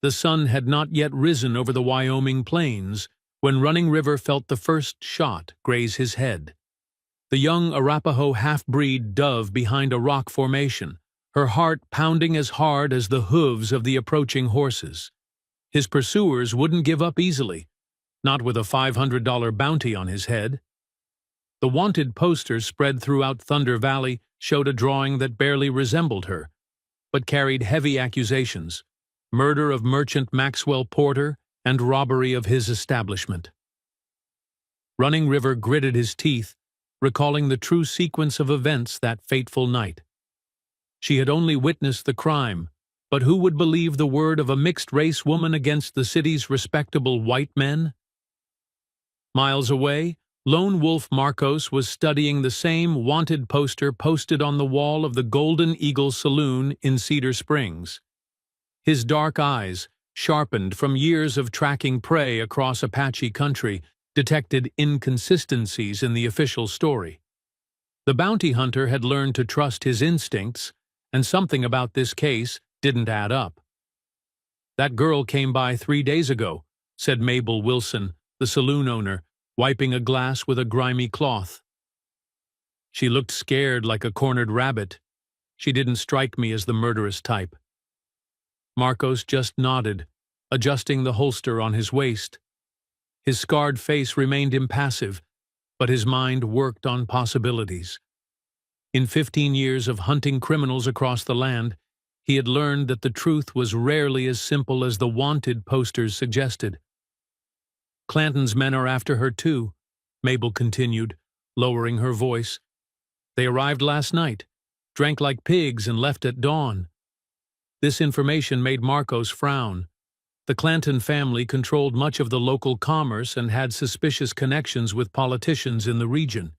The sun had not yet risen over the Wyoming plains when Running River felt the first shot graze his head. The young Arapaho half-breed dove behind a rock formation, her heart pounding as hard as the hooves of the approaching horses. His pursuers wouldn't give up easily, not with a $500 bounty on his head. The wanted poster spread throughout Thunder Valley showed a drawing that barely resembled her, but carried heavy accusations: murder of merchant Maxwell Porter and robbery of his establishment. Running River gritted his teeth, recalling the true sequence of events that fateful night. She had only witnessed the crime, but who would believe the word of a mixed-race woman against the city's respectable white men? Miles away, Lone Wolf Marcos was studying the same wanted poster posted on the wall of the Golden Eagle Saloon in Cedar Springs. His dark eyes, sharpened from years of tracking prey across Apache country, detected inconsistencies in the official story. The bounty hunter had learned to trust his instincts, and something about this case didn't add up. "That girl came by 3 days ago," said Mabel Wilson, the saloon owner, wiping a glass with a grimy cloth. "She looked scared like a cornered rabbit. She didn't strike me as the murderous type." Marcos just nodded, adjusting the holster on his waist. His scarred face remained impassive, but his mind worked on possibilities. In 15 years of hunting criminals across the land, he had learned that the truth was rarely as simple as the wanted posters suggested. "Clanton's men are after her too," Mabel continued, lowering her voice. "They arrived last night, drank like pigs and left at dawn." This information made Marcos frown. The Clanton family controlled much of the local commerce and had suspicious connections with politicians in the region.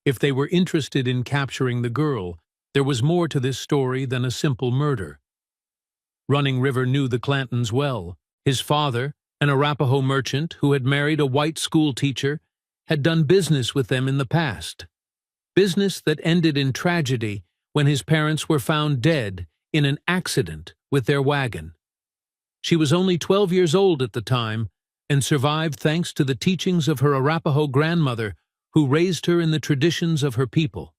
If they were interested in capturing the girl, there was more to this story than a simple murder. Running River knew the Clantons well. His father, an Arapaho merchant who had married a white school teacher, had done business with them in the past. Business that ended in tragedy when his parents were found dead in an accident with their wagon. She was only 12 years old at the time and survived thanks to the teachings of her Arapaho grandmother, who raised her in the traditions of her people.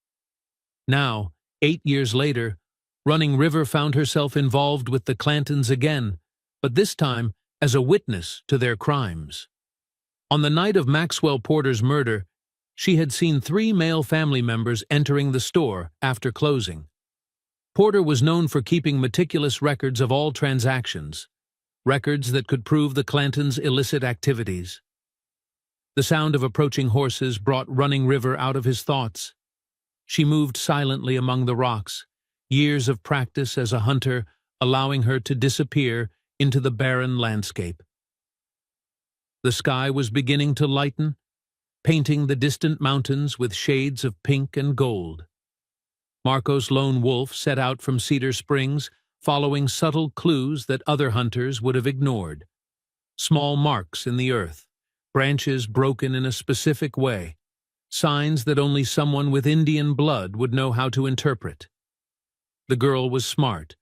Now, 8 years later, Running River found herself involved with the Clantons again, but this time as a witness to their crimes. On the night of Maxwell Porter's murder, she had seen 3 male family members entering the store after closing. Porter was known for keeping meticulous records of all transactions, records that could prove the Clantons' illicit activities. The sound of approaching horses brought Running River out of his thoughts. She moved silently among the rocks, years of practice as a hunter allowing her to disappear into the barren landscape. The sky was beginning to lighten, painting the distant mountains with shades of pink and gold. Marcos Lone Wolf set out from Cedar Springs, following subtle clues that other hunters would have ignored. Small marks in the earth, branches broken in a specific way, signs that only someone with Indian blood would know how to interpret. The girl was smart,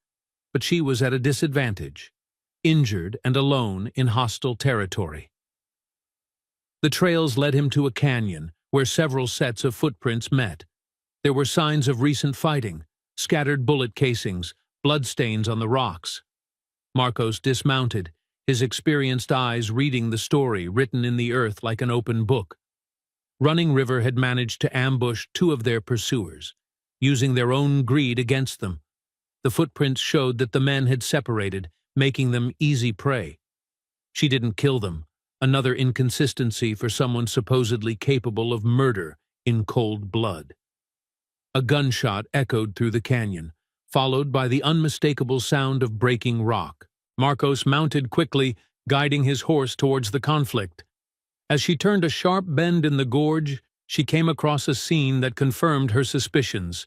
but she was at a disadvantage, injured and alone in hostile territory. The trails led him to a canyon where several sets of footprints met. There were signs of recent fighting, scattered bullet casings, bloodstains on the rocks. Marcos dismounted, his experienced eyes reading the story written in the earth like an open book. Running River had managed to ambush 2 of their pursuers, using their own greed against them. The footprints showed that the men had separated, making them easy prey. She didn't kill them, another inconsistency for someone supposedly capable of murder in cold blood. A gunshot echoed through the canyon, followed by the unmistakable sound of breaking rock. Marcos mounted quickly, guiding his horse towards the conflict. As she turned a sharp bend in the gorge, she came across a scene that confirmed her suspicions.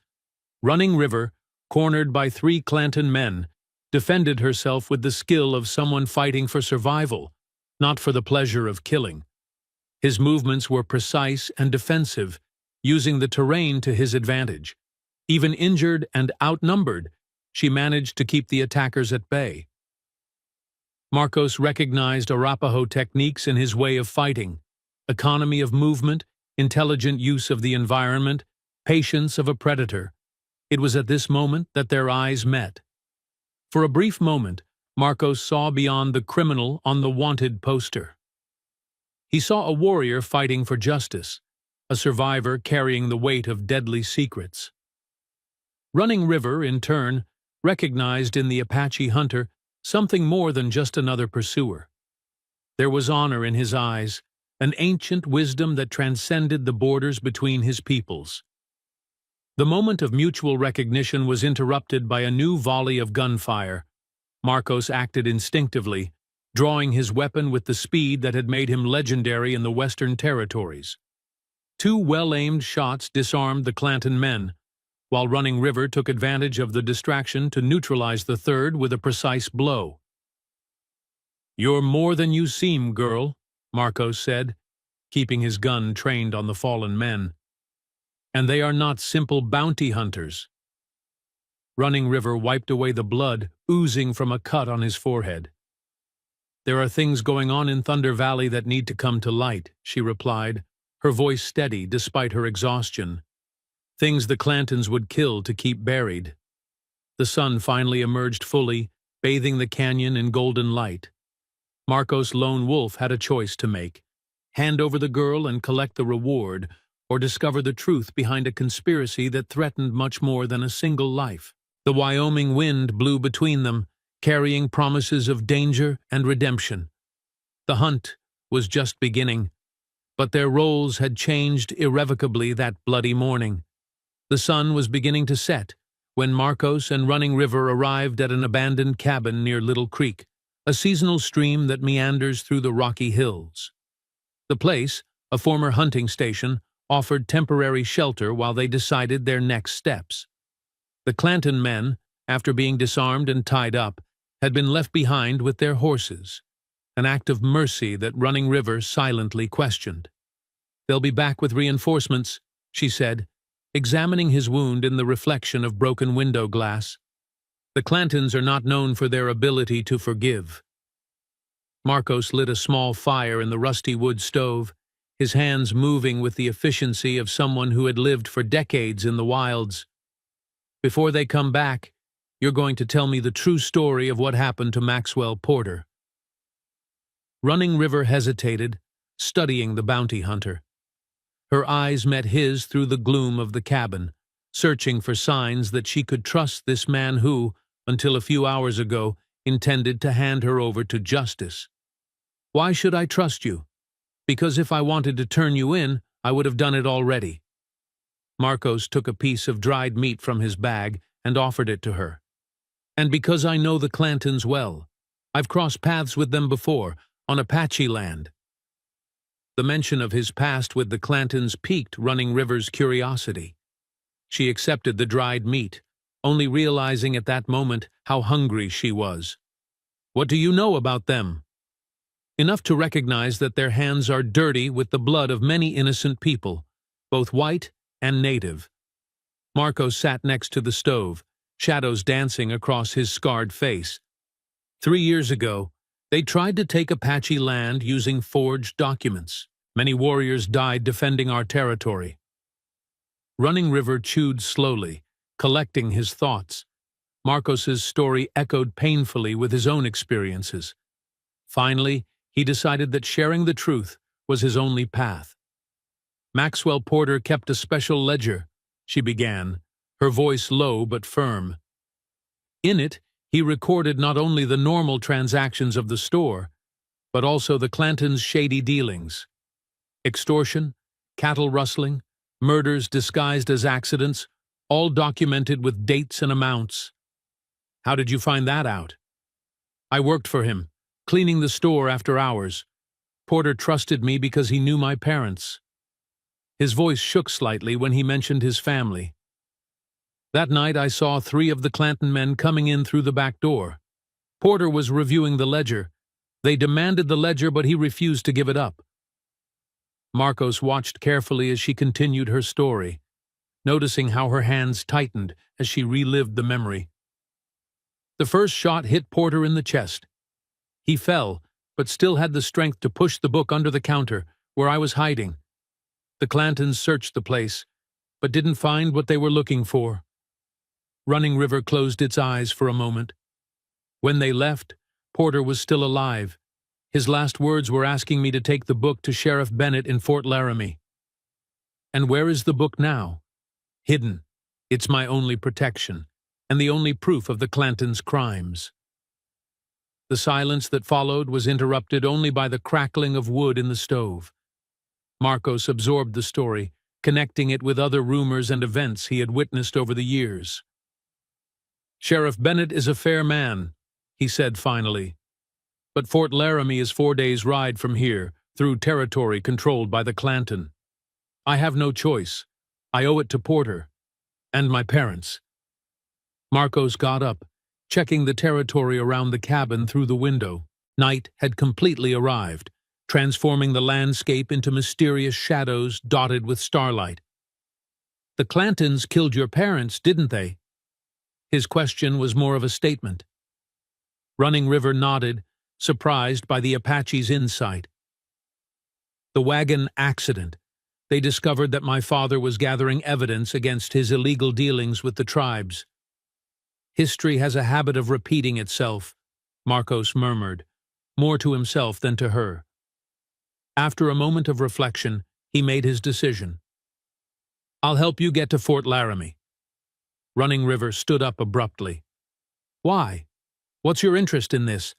Running River, cornered by 3 Clanton men, defended herself with the skill of someone fighting for survival, not for the pleasure of killing. His movements were precise and defensive, using the terrain to his advantage. Even injured and outnumbered, she managed to keep the attackers at bay. Marcos recognized Arapaho techniques in his way of fighting: economy of movement, intelligent use of the environment, patience of a predator. It was at this moment that their eyes met. For a brief moment, Marcos saw beyond the criminal on the wanted poster. He saw a warrior fighting for justice, a survivor carrying the weight of deadly secrets. Running River, in turn, recognized in the Apache hunter something more than just another pursuer. There was honor in his eyes, an ancient wisdom that transcended the borders between his peoples. The moment of mutual recognition was interrupted by a new volley of gunfire. Marcos acted instinctively, drawing his weapon with the speed that had made him legendary in the Western Territories. Two well-aimed shots disarmed the Clanton men, while Running River took advantage of the distraction to neutralize the third with a precise blow. "You're more than you seem, girl," Marcos said, keeping his gun trained on the fallen men. "And they are not simple bounty hunters." Running River wiped away the blood oozing from a cut on his forehead. "There are things going on in Thunder Valley that need to come to light," she replied, her voice steady despite her exhaustion. "Things the Clantons would kill to keep buried." The sun finally emerged fully, bathing the canyon in golden light. Marcos Lone Wolf had a choice to make: hand over the girl and collect the reward, or discover the truth behind a conspiracy that threatened much more than a single life. The Wyoming wind blew between them, carrying promises of danger and redemption. The hunt was just beginning, but their roles had changed irrevocably that bloody morning. The sun was beginning to set when Marcos and Running River arrived at an abandoned cabin near Little Creek, a seasonal stream that meanders through the rocky hills. The place, a former hunting station, offered temporary shelter while they decided their next steps. The Clanton men, after being disarmed and tied up, had been left behind with their horses, an act of mercy that Running River silently questioned. "They'll be back with reinforcements," she said, examining his wound in the reflection of broken window glass. "The Clantons are not known for their ability to forgive." Marcos lit a small fire in the rusty wood stove, his hands moving with the efficiency of someone who had lived for decades in the wilds. "Before they come back, you're going to tell me the true story of what happened to Maxwell Porter." Running River hesitated, studying the bounty hunter. Her eyes met his through the gloom of the cabin, searching for signs that she could trust this man who, until a few hours ago, intended to hand her over to justice. "Why should I trust you?" "Because if I wanted to turn you in, I would have done it already." Marcos took a piece of dried meat from his bag and offered it to her. "And because I know the Clantons well. I've crossed paths with them before, on Apache land." The mention of his past with the Clantons piqued Running River's curiosity. She accepted the dried meat, only realizing at that moment how hungry she was. "What do you know about them?" "Enough to recognize that their hands are dirty with the blood of many innocent people, both white and native." Marcos sat next to the stove, shadows dancing across his scarred face. 3 years ago, they tried to take Apache land using forged documents. Many warriors died defending our territory. Running River chewed slowly, collecting his thoughts. Marcos's story echoed painfully with his own experiences. Finally, he decided that sharing the truth was his only path. "Maxwell Porter kept a special ledger," she began, her voice low but firm. "In it, he recorded not only the normal transactions of the store, but also the Clantons' shady dealings. Extortion, cattle rustling, murders disguised as accidents, all documented with dates and amounts." "How did you find that out?" "I worked for him, cleaning the store after hours. Porter trusted me because he knew my parents." His voice shook slightly when he mentioned his family. "That night I saw 3 of the Clanton men coming in through the back door. Porter was reviewing the ledger. They demanded the ledger, but he refused to give it up." Marcos watched carefully as she continued her story, noticing how her hands tightened as she relived the memory. "The first shot hit Porter in the chest. He fell, but still had the strength to push the book under the counter, where I was hiding. The Clantons searched the place, but didn't find what they were looking for. Running River closed its eyes for a moment. When they left, Porter was still alive. His last words were asking me to take the book to Sheriff Bennett in Fort Laramie. And where is the book now? Hidden. It's my only protection, and the only proof of the Clantons' crimes. The silence that followed was interrupted only by the crackling of wood in the stove. Marcos absorbed the story, connecting it with other rumors and events he had witnessed over the years. "Sheriff Bennett is a fair man," he said finally. "But Fort Laramie is 4 days' ride from here, through territory controlled by the Clanton. I have no choice. I owe it to Porter. And my parents." Marcos got up, checking the territory around the cabin through the window. Night had completely arrived, transforming the landscape into mysterious shadows dotted with starlight. "The Clantons killed your parents, didn't they?" His question was more of a statement. Running River nodded, surprised by the Apache's insight. "The wagon accident. They discovered that my father was gathering evidence against his illegal dealings with the tribes. History has a habit of repeating itself," Marcos murmured, more to himself than to her. After a moment of reflection, he made his decision. "I'll help you get to Fort Laramie." Running River stood up abruptly. "Why? What's your interest in this?"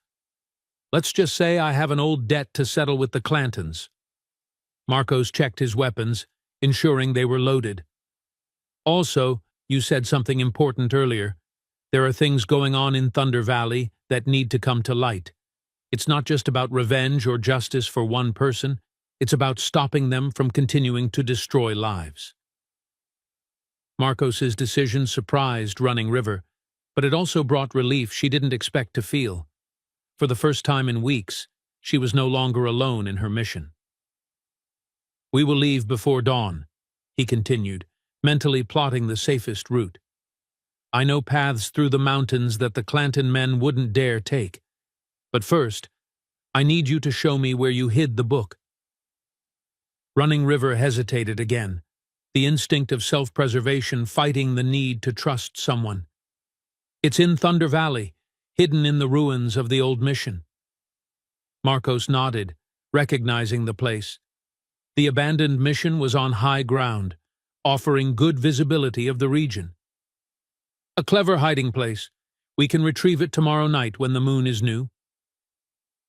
"Let's just say I have an old debt to settle with the Clantons." Marcos checked his weapons, ensuring they were loaded. "Also, you said something important earlier. There are things going on in Thunder Valley that need to come to light. It's not just about revenge or justice for one person, it's about stopping them from continuing to destroy lives." Marcos's decision surprised Running River, but it also brought relief she didn't expect to feel. For the first time in weeks, she was no longer alone in her mission. "We will leave before dawn," he continued, mentally plotting the safest route. "I know paths through the mountains that the Clanton men wouldn't dare take. But first, I need you to show me where you hid the book." Running River hesitated again, the instinct of self-preservation fighting the need to trust someone. "It's in Thunder Valley, hidden in the ruins of the old mission." Marcos nodded, recognizing the place. The abandoned mission was on high ground, offering good visibility of the region. "A clever hiding place. We can retrieve it tomorrow night when the moon is new."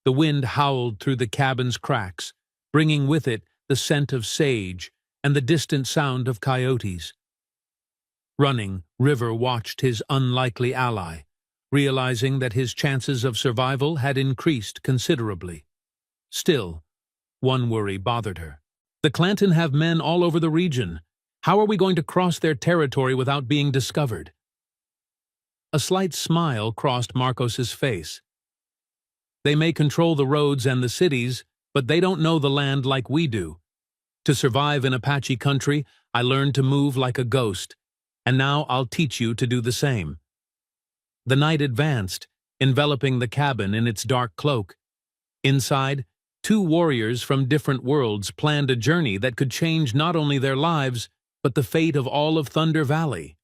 The wind howled through the cabin's cracks, bringing with it the scent of sage and the distant sound of coyotes. Running River watched his unlikely ally, realizing that his chances of survival had increased considerably. Still, one worry bothered her. "The Clanton have men all over the region. How are we going to cross their territory without being discovered?" A slight smile crossed Marcos's face. "They may control the roads and the cities, but they don't know the land like we do. To survive in Apache country, I learned to move like a ghost, and now I'll teach you to do the same." The night advanced, enveloping the cabin in its dark cloak. Inside, two warriors from different worlds planned a journey that could change not only their lives, but the fate of all of Thunder Valley.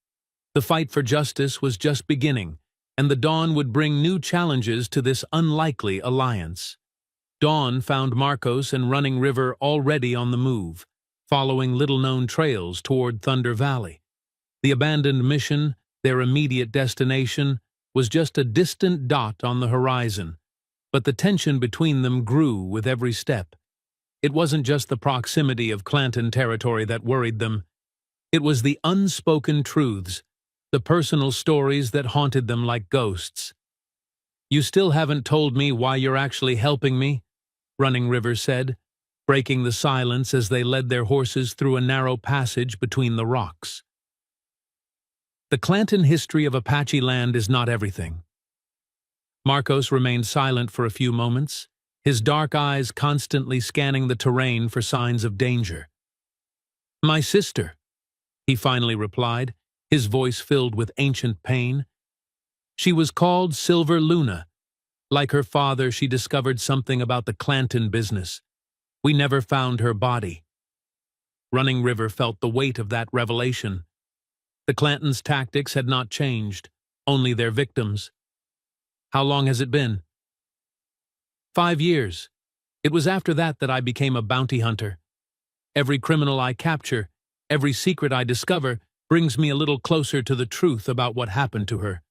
The fight for justice was just beginning, and the dawn would bring new challenges to this unlikely alliance. Dawn found Marcos and Running River already on the move, following little-known trails toward Thunder Valley. The abandoned mission, their immediate destination, was just a distant dot on the horizon, but the tension between them grew with every step. It wasn't just the proximity of Clanton territory that worried them. It was the unspoken truths, the personal stories that haunted them like ghosts. "You still haven't told me why you're actually helping me," Running River said, breaking the silence as they led their horses through a narrow passage between the rocks. "The Clanton history of Apache land is not everything." Marcos remained silent for a few moments, his dark eyes constantly scanning the terrain for signs of danger. "My sister," he finally replied, his voice filled with ancient pain. "She was called Silver Luna, Like her father, she discovered something about the Clanton business. We never found her body. Running River felt the weight of that revelation. The Clantons' tactics had not changed, only their victims. How long has it been? 5 years. It was after that I became a bounty hunter. Every criminal I capture, every secret I discover, brings me a little closer to the truth about what happened to her.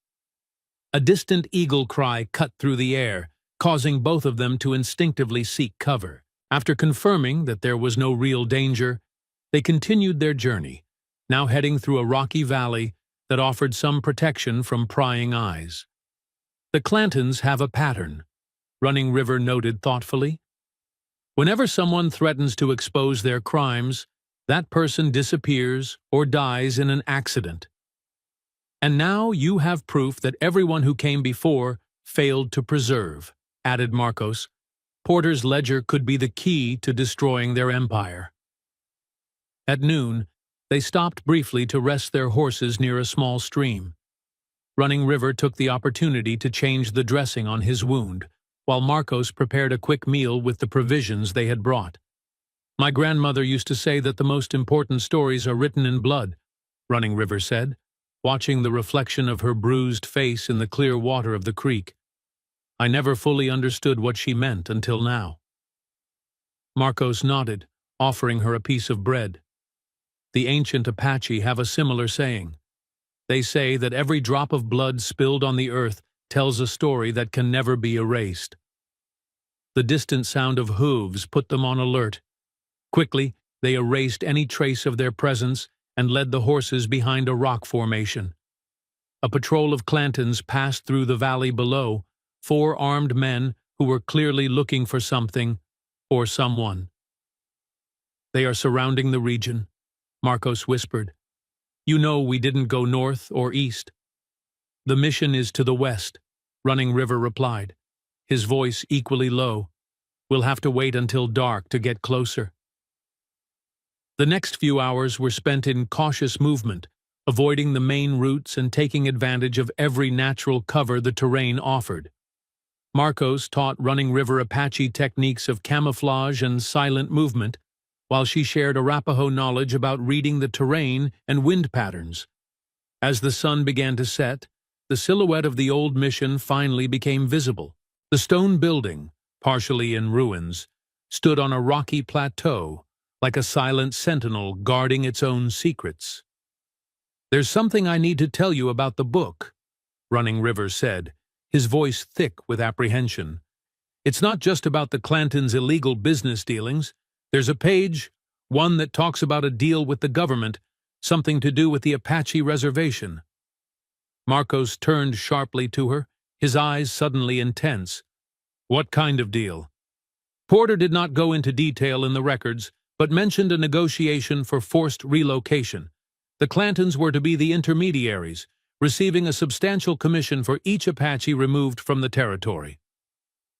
A distant eagle cry cut through the air, causing both of them to instinctively seek cover. After confirming that there was no real danger, they continued their journey, now heading through a rocky valley that offered some protection from prying eyes. The Clantons have a pattern, Running River noted thoughtfully. Whenever someone threatens to expose their crimes, that person disappears or dies in an accident. And now you have proof that everyone who came before failed to preserve, added Marcos. Porter's ledger could be the key to destroying their empire. At noon, they stopped briefly to rest their horses near a small stream. Running River took the opportunity to change the dressing on his wound, while Marcos prepared a quick meal with the provisions they had brought. My grandmother used to say that the most important stories are written in blood, Running River said, watching the reflection of her bruised face in the clear water of the creek. I never fully understood what she meant until now. Marcos nodded, offering her a piece of bread. The ancient Apache have a similar saying. They say that every drop of blood spilled on the earth tells a story that can never be erased. The distant sound of hooves put them on alert. Quickly, they erased any trace of their presence and led the horses behind a rock formation. A patrol of Clantons passed through the valley below, 4 armed men who were clearly looking for something or someone. They are surrounding the region, Marcos whispered. You know we didn't go north or east. The mission is to the west, Running River replied, his voice equally low. We'll have to wait until dark to get closer. The next few hours were spent in cautious movement, avoiding the main routes and taking advantage of every natural cover the terrain offered. Marcos taught Running River Apache techniques of camouflage and silent movement, while she shared Arapaho knowledge about reading the terrain and wind patterns. As the sun began to set, the silhouette of the old mission finally became visible. The stone building, partially in ruins, stood on a rocky plateau, like a silent sentinel guarding its own secrets. There's something I need to tell you about the book, Running River said, his voice thick with apprehension. It's not just about the Clantons' illegal business dealings. There's a page, one that talks about a deal with the government, something to do with the Apache reservation. Marcos turned sharply to her, his eyes suddenly intense. What kind of deal? Porter did not go into detail in the records, but mentioned a negotiation for forced relocation. The Clantons were to be the intermediaries, receiving a substantial commission for each Apache removed from the territory.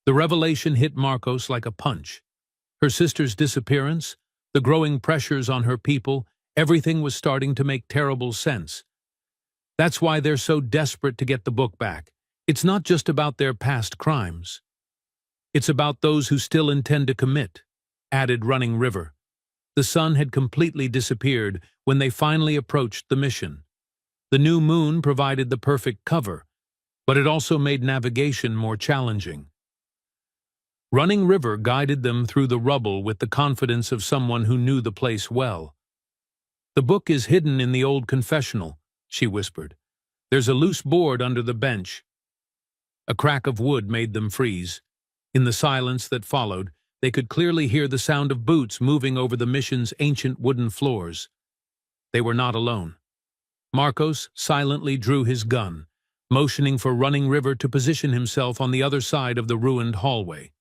The revelation hit Marcos like a punch. Her sister's disappearance, the growing pressures on her people, everything was starting to make terrible sense. That's why they're so desperate to get the book back. It's not just about their past crimes. It's about those who still intend to commit, added Running River. The sun had completely disappeared when they finally approached the mission. The new moon provided the perfect cover, but it also made navigation more challenging. Running River guided them through the rubble with the confidence of someone who knew the place well. The book is hidden in the old confessional, she whispered. There's a loose board under the bench. A crack of wood made them freeze. In the silence that followed, they could clearly hear the sound of boots moving over the mission's ancient wooden floors. They were not alone. Marcos silently drew his gun, motioning for Running River to position himself on the other side of the ruined hallway.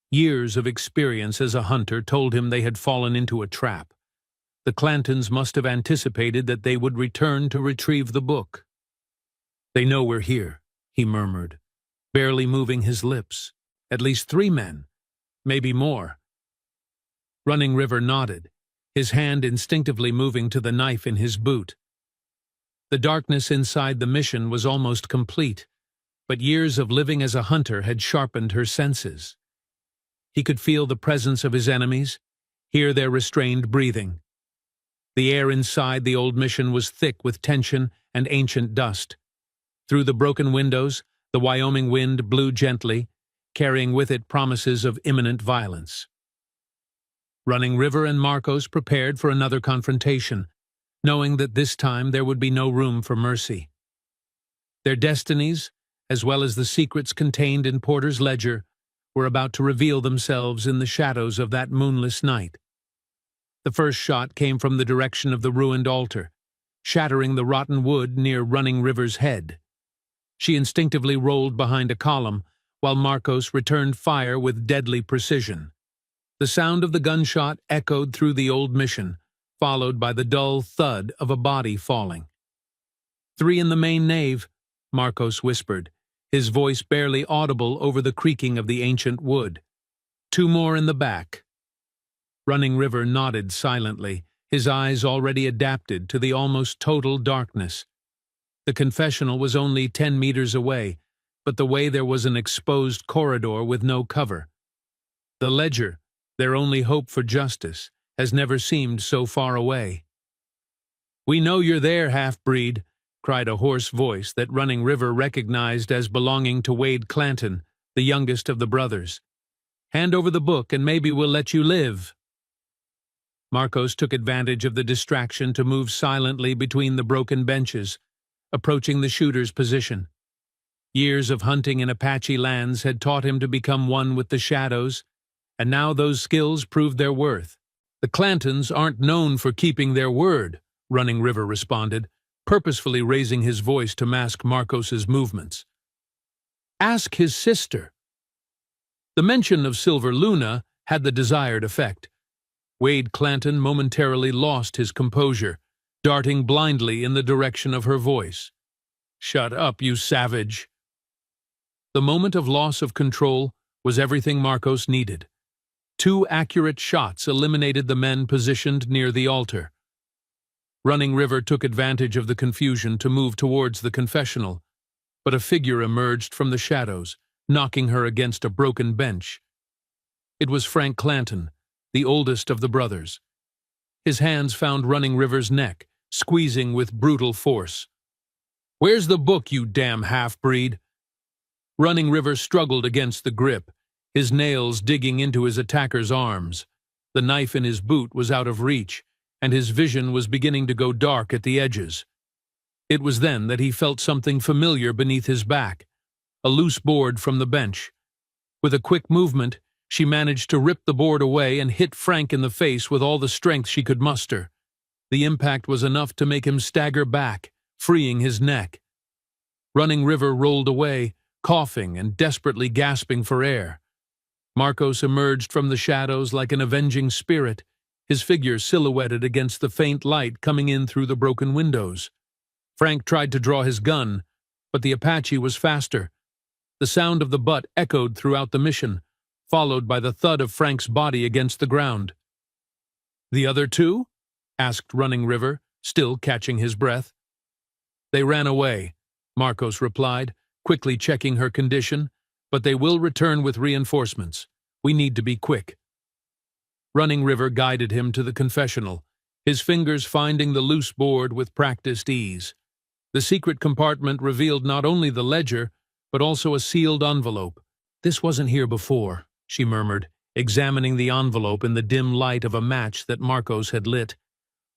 Years of experience as a hunter told him they had fallen into a trap. The Clantons must have anticipated that they would return to retrieve the book. They know we're here, he murmured, barely moving his lips. At least 3 men. Maybe more. Running River nodded, his hand instinctively moving to the knife in his boot. The darkness inside the mission was almost complete. but years of living as a hunter had sharpened her senses. He could feel the presence of his enemies, hear their restrained breathing. The air inside the old mission was thick with tension and ancient dust. Through the broken windows, the Wyoming wind blew gently, carrying with it promises of imminent violence. Running River and Marcos prepared for another confrontation, knowing that this time there would be no room for mercy. Their destinies, as well as the secrets contained in Porter's ledger, were about to reveal themselves in the shadows of that moonless night. The first shot came from the direction of the ruined altar, shattering the rotten wood near Running River's head. She instinctively rolled behind a column, while Marcos returned fire with deadly precision. The sound of the gunshot echoed through the old mission, followed by the dull thud of a body falling. "3 in the main nave," Marcos whispered, his voice barely audible over the creaking of the ancient wood. "2 more in the back." Running River nodded silently, his eyes already adapted to the almost total darkness. The confessional was only 10 meters away, but the way there was an exposed corridor with no cover. The ledger, their only hope for justice, has never seemed so far away. "We know you're there, half-breed," cried a hoarse voice that Running River recognized as belonging to Wade Clanton, the youngest of the brothers. "Hand over the book and maybe we'll let you live." Marcos took advantage of the distraction to move silently between the broken benches, approaching the shooter's position. Years of hunting in Apache lands had taught him to become one with the shadows, and now those skills proved their worth. "The Clantons aren't known for keeping their word," Running River responded, purposefully raising his voice to mask Marcos's movements. "Ask his sister." The mention of Silver Luna had the desired effect. Wade Clanton momentarily lost his composure, darting blindly in the direction of her voice. "Shut up, you savage." The moment of loss of control was everything Marcos needed. 2 accurate shots eliminated the men positioned near the altar. Running River took advantage of the confusion to move towards the confessional, but a figure emerged from the shadows, knocking her against a broken bench. It was Frank Clanton, the oldest of the brothers. His hands found Running River's neck, squeezing with brutal force. "Where's the book, you damn half-breed?" Running River struggled against the grip, his nails digging into his attacker's arms. The knife in his boot was out of reach, and his vision was beginning to go dark at the edges. It was then that he felt something familiar beneath his back, a loose board from the bench. With a quick movement, she managed to rip the board away and hit Frank in the face with all the strength she could muster. The impact was enough to make him stagger back, freeing his neck. Running River rolled away, coughing and desperately gasping for air. Marcos emerged from the shadows like an avenging spirit, his figure silhouetted against the faint light coming in through the broken windows. Frank tried to draw his gun, but the Apache was faster. The sound of the butt echoed throughout the mission, followed by the thud of Frank's body against the ground. "The other 2?" asked Running River, still catching his breath. "They ran away," Marcos replied, quickly checking her condition, "but they will return with reinforcements. We need to be quick." Running River guided him to the confessional, his fingers finding the loose board with practiced ease. The secret compartment revealed not only the ledger, but also a sealed envelope. "This wasn't here before," she murmured, examining the envelope in the dim light of a match that Marcos had lit.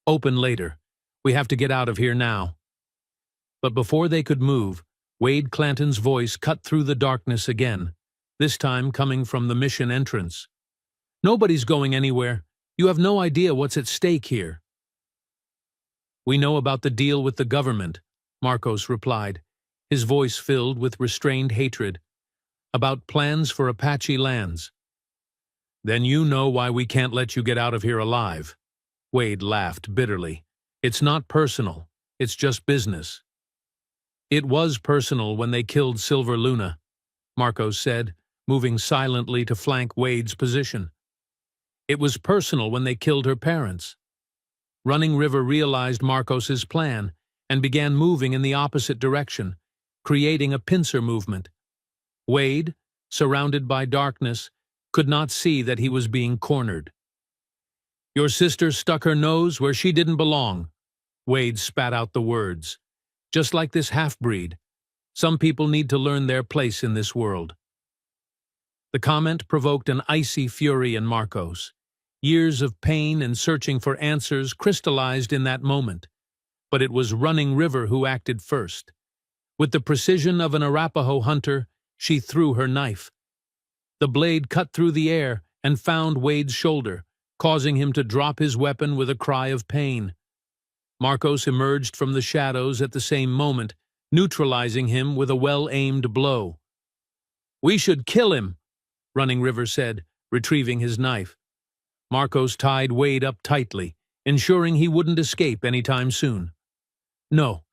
"Open later. We have to get out of here now." But before they could move, Wade Clanton's voice cut through the darkness again, this time coming from the mission entrance. "Nobody's going anywhere. You have no idea what's at stake here." "We know about the deal with the government," Marcos replied, his voice filled with restrained hatred. "About plans for Apache lands." "Then you know why we can't let you get out of here alive." Wade laughed bitterly. "It's not personal. It's just business." "It was personal when they killed Silver Luna," Marcos said, moving silently to flank Wade's position. "It was personal when they killed her parents." Running River realized Marcos's plan and began moving in the opposite direction, creating a pincer movement. Wade, surrounded by darkness, could not see that he was being cornered. "Your sister stuck her nose where she didn't belong." Wade spat out the words. "Just like this half-breed. Some people need to learn their place in this world." The comment provoked an icy fury in Marcos. Years of pain and searching for answers crystallized in that moment. But it was Running River who acted first. With the precision of an Arapaho hunter, she threw her knife. The blade cut through the air and found Wade's shoulder, causing him to drop his weapon with a cry of pain. Marcos emerged from the shadows at the same moment, neutralizing him with a well-aimed blow. "We should kill him," Running River said, retrieving his knife. Marcos tied Wade up tightly, ensuring he wouldn't escape anytime soon. "No,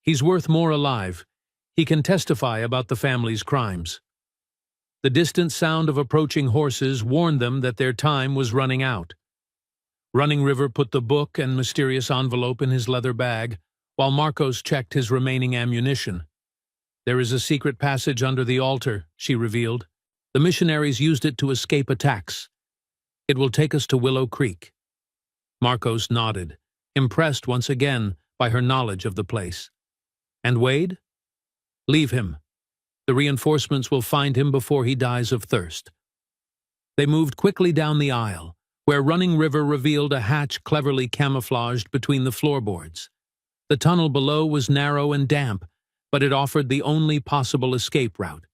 he's worth more alive. He can testify about the family's crimes." The distant sound of approaching horses warned them that their time was running out. Running River put the book and mysterious envelope in his leather bag, while Marcos checked his remaining ammunition. "There is a secret passage under the altar," she revealed. "The missionaries used it to escape attacks. It will take us to Willow Creek." Marcos nodded, impressed once again by her knowledge of the place. "And Wade? Leave him. The reinforcements will find him before he dies of thirst." They moved quickly down the aisle, where Running River revealed a hatch cleverly camouflaged between the floorboards. The tunnel below was narrow and damp, but it offered the only possible escape route.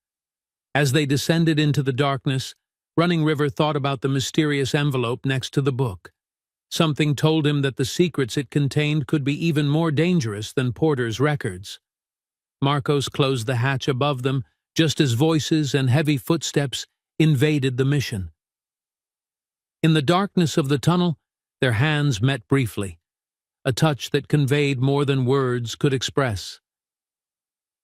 As they descended into the darkness, Running River thought about the mysterious envelope next to the book. Something told him that the secrets it contained could be even more dangerous than Porter's records. Marcos closed the hatch above them, just as voices and heavy footsteps invaded the mission. In the darkness of the tunnel, their hands met briefly, a touch that conveyed more than words could express.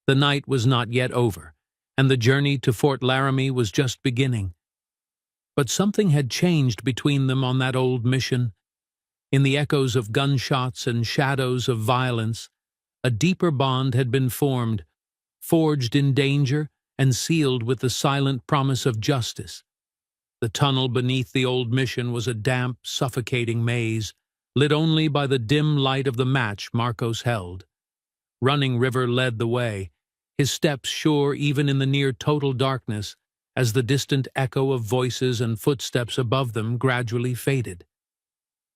The night was not yet over, and the journey to Fort Laramie was just beginning. But something had changed between them on that old mission. In the echoes of gunshots and shadows of violence, a deeper bond had been formed, forged in danger and sealed with the silent promise of justice. The tunnel beneath the old mission was a damp, suffocating maze, lit only by the dim light of the match Marcos held. Running River led the way, his steps sure even in the near-total darkness, as the distant echo of voices and footsteps above them gradually faded.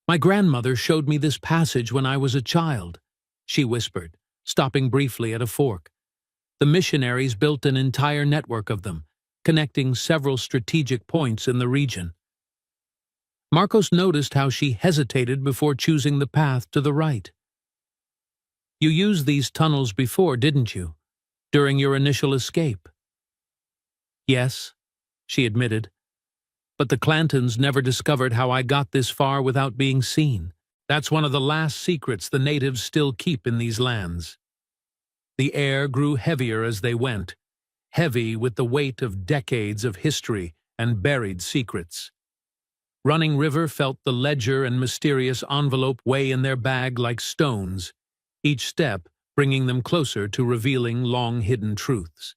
"My grandmother showed me this passage when I was a child," she whispered, stopping briefly at a fork. "The missionaries built an entire network of them, connecting several strategic points in the region." Marcos noticed how she hesitated before choosing the path to the right. "You used these tunnels before, didn't you? During your initial escape?" "Yes," she admitted. "But the Clantons never discovered how I got this far without being seen. That's one of the last secrets the natives still keep in these lands." The air grew heavier as they went, heavy with the weight of decades of history and buried secrets. Running River felt the ledger and mysterious envelope weigh in their bag like stones, each step bringing them closer to revealing long-hidden truths.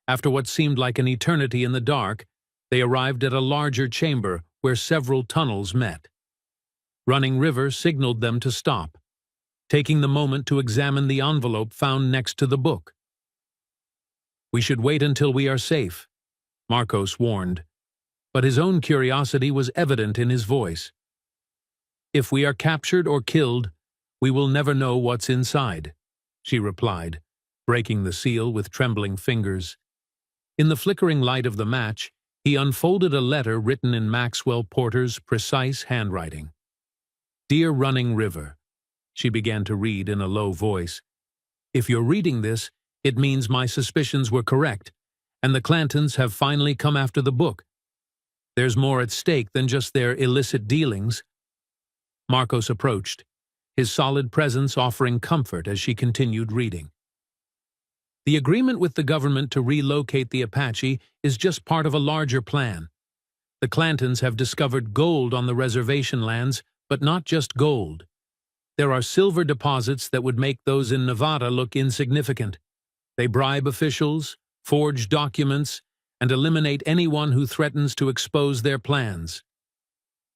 After what seemed like an eternity in the dark, they arrived at a larger chamber where several tunnels met. Running River signaled them to stop, taking the moment to examine the envelope found next to the book. "We should wait until we are safe," Marcos warned, but his own curiosity was evident in his voice. "If we are captured or killed, we will never know what's inside," she replied, breaking the seal with trembling fingers. In the flickering light of the match, he unfolded a letter written in Maxwell Porter's precise handwriting. "Dear Running River," she began to read in a low voice. "If you're reading this, it means my suspicions were correct, and the Clantons have finally come after the book. There's more at stake than just their illicit dealings." Marcos approached, his solid presence offering comfort as she continued reading. "The agreement with the government to relocate the Apache is just part of a larger plan. The Clantons have discovered gold on the reservation lands, but not just gold. There are silver deposits that would make those in Nevada look insignificant. They bribe officials, forge documents, and eliminate anyone who threatens to expose their plans.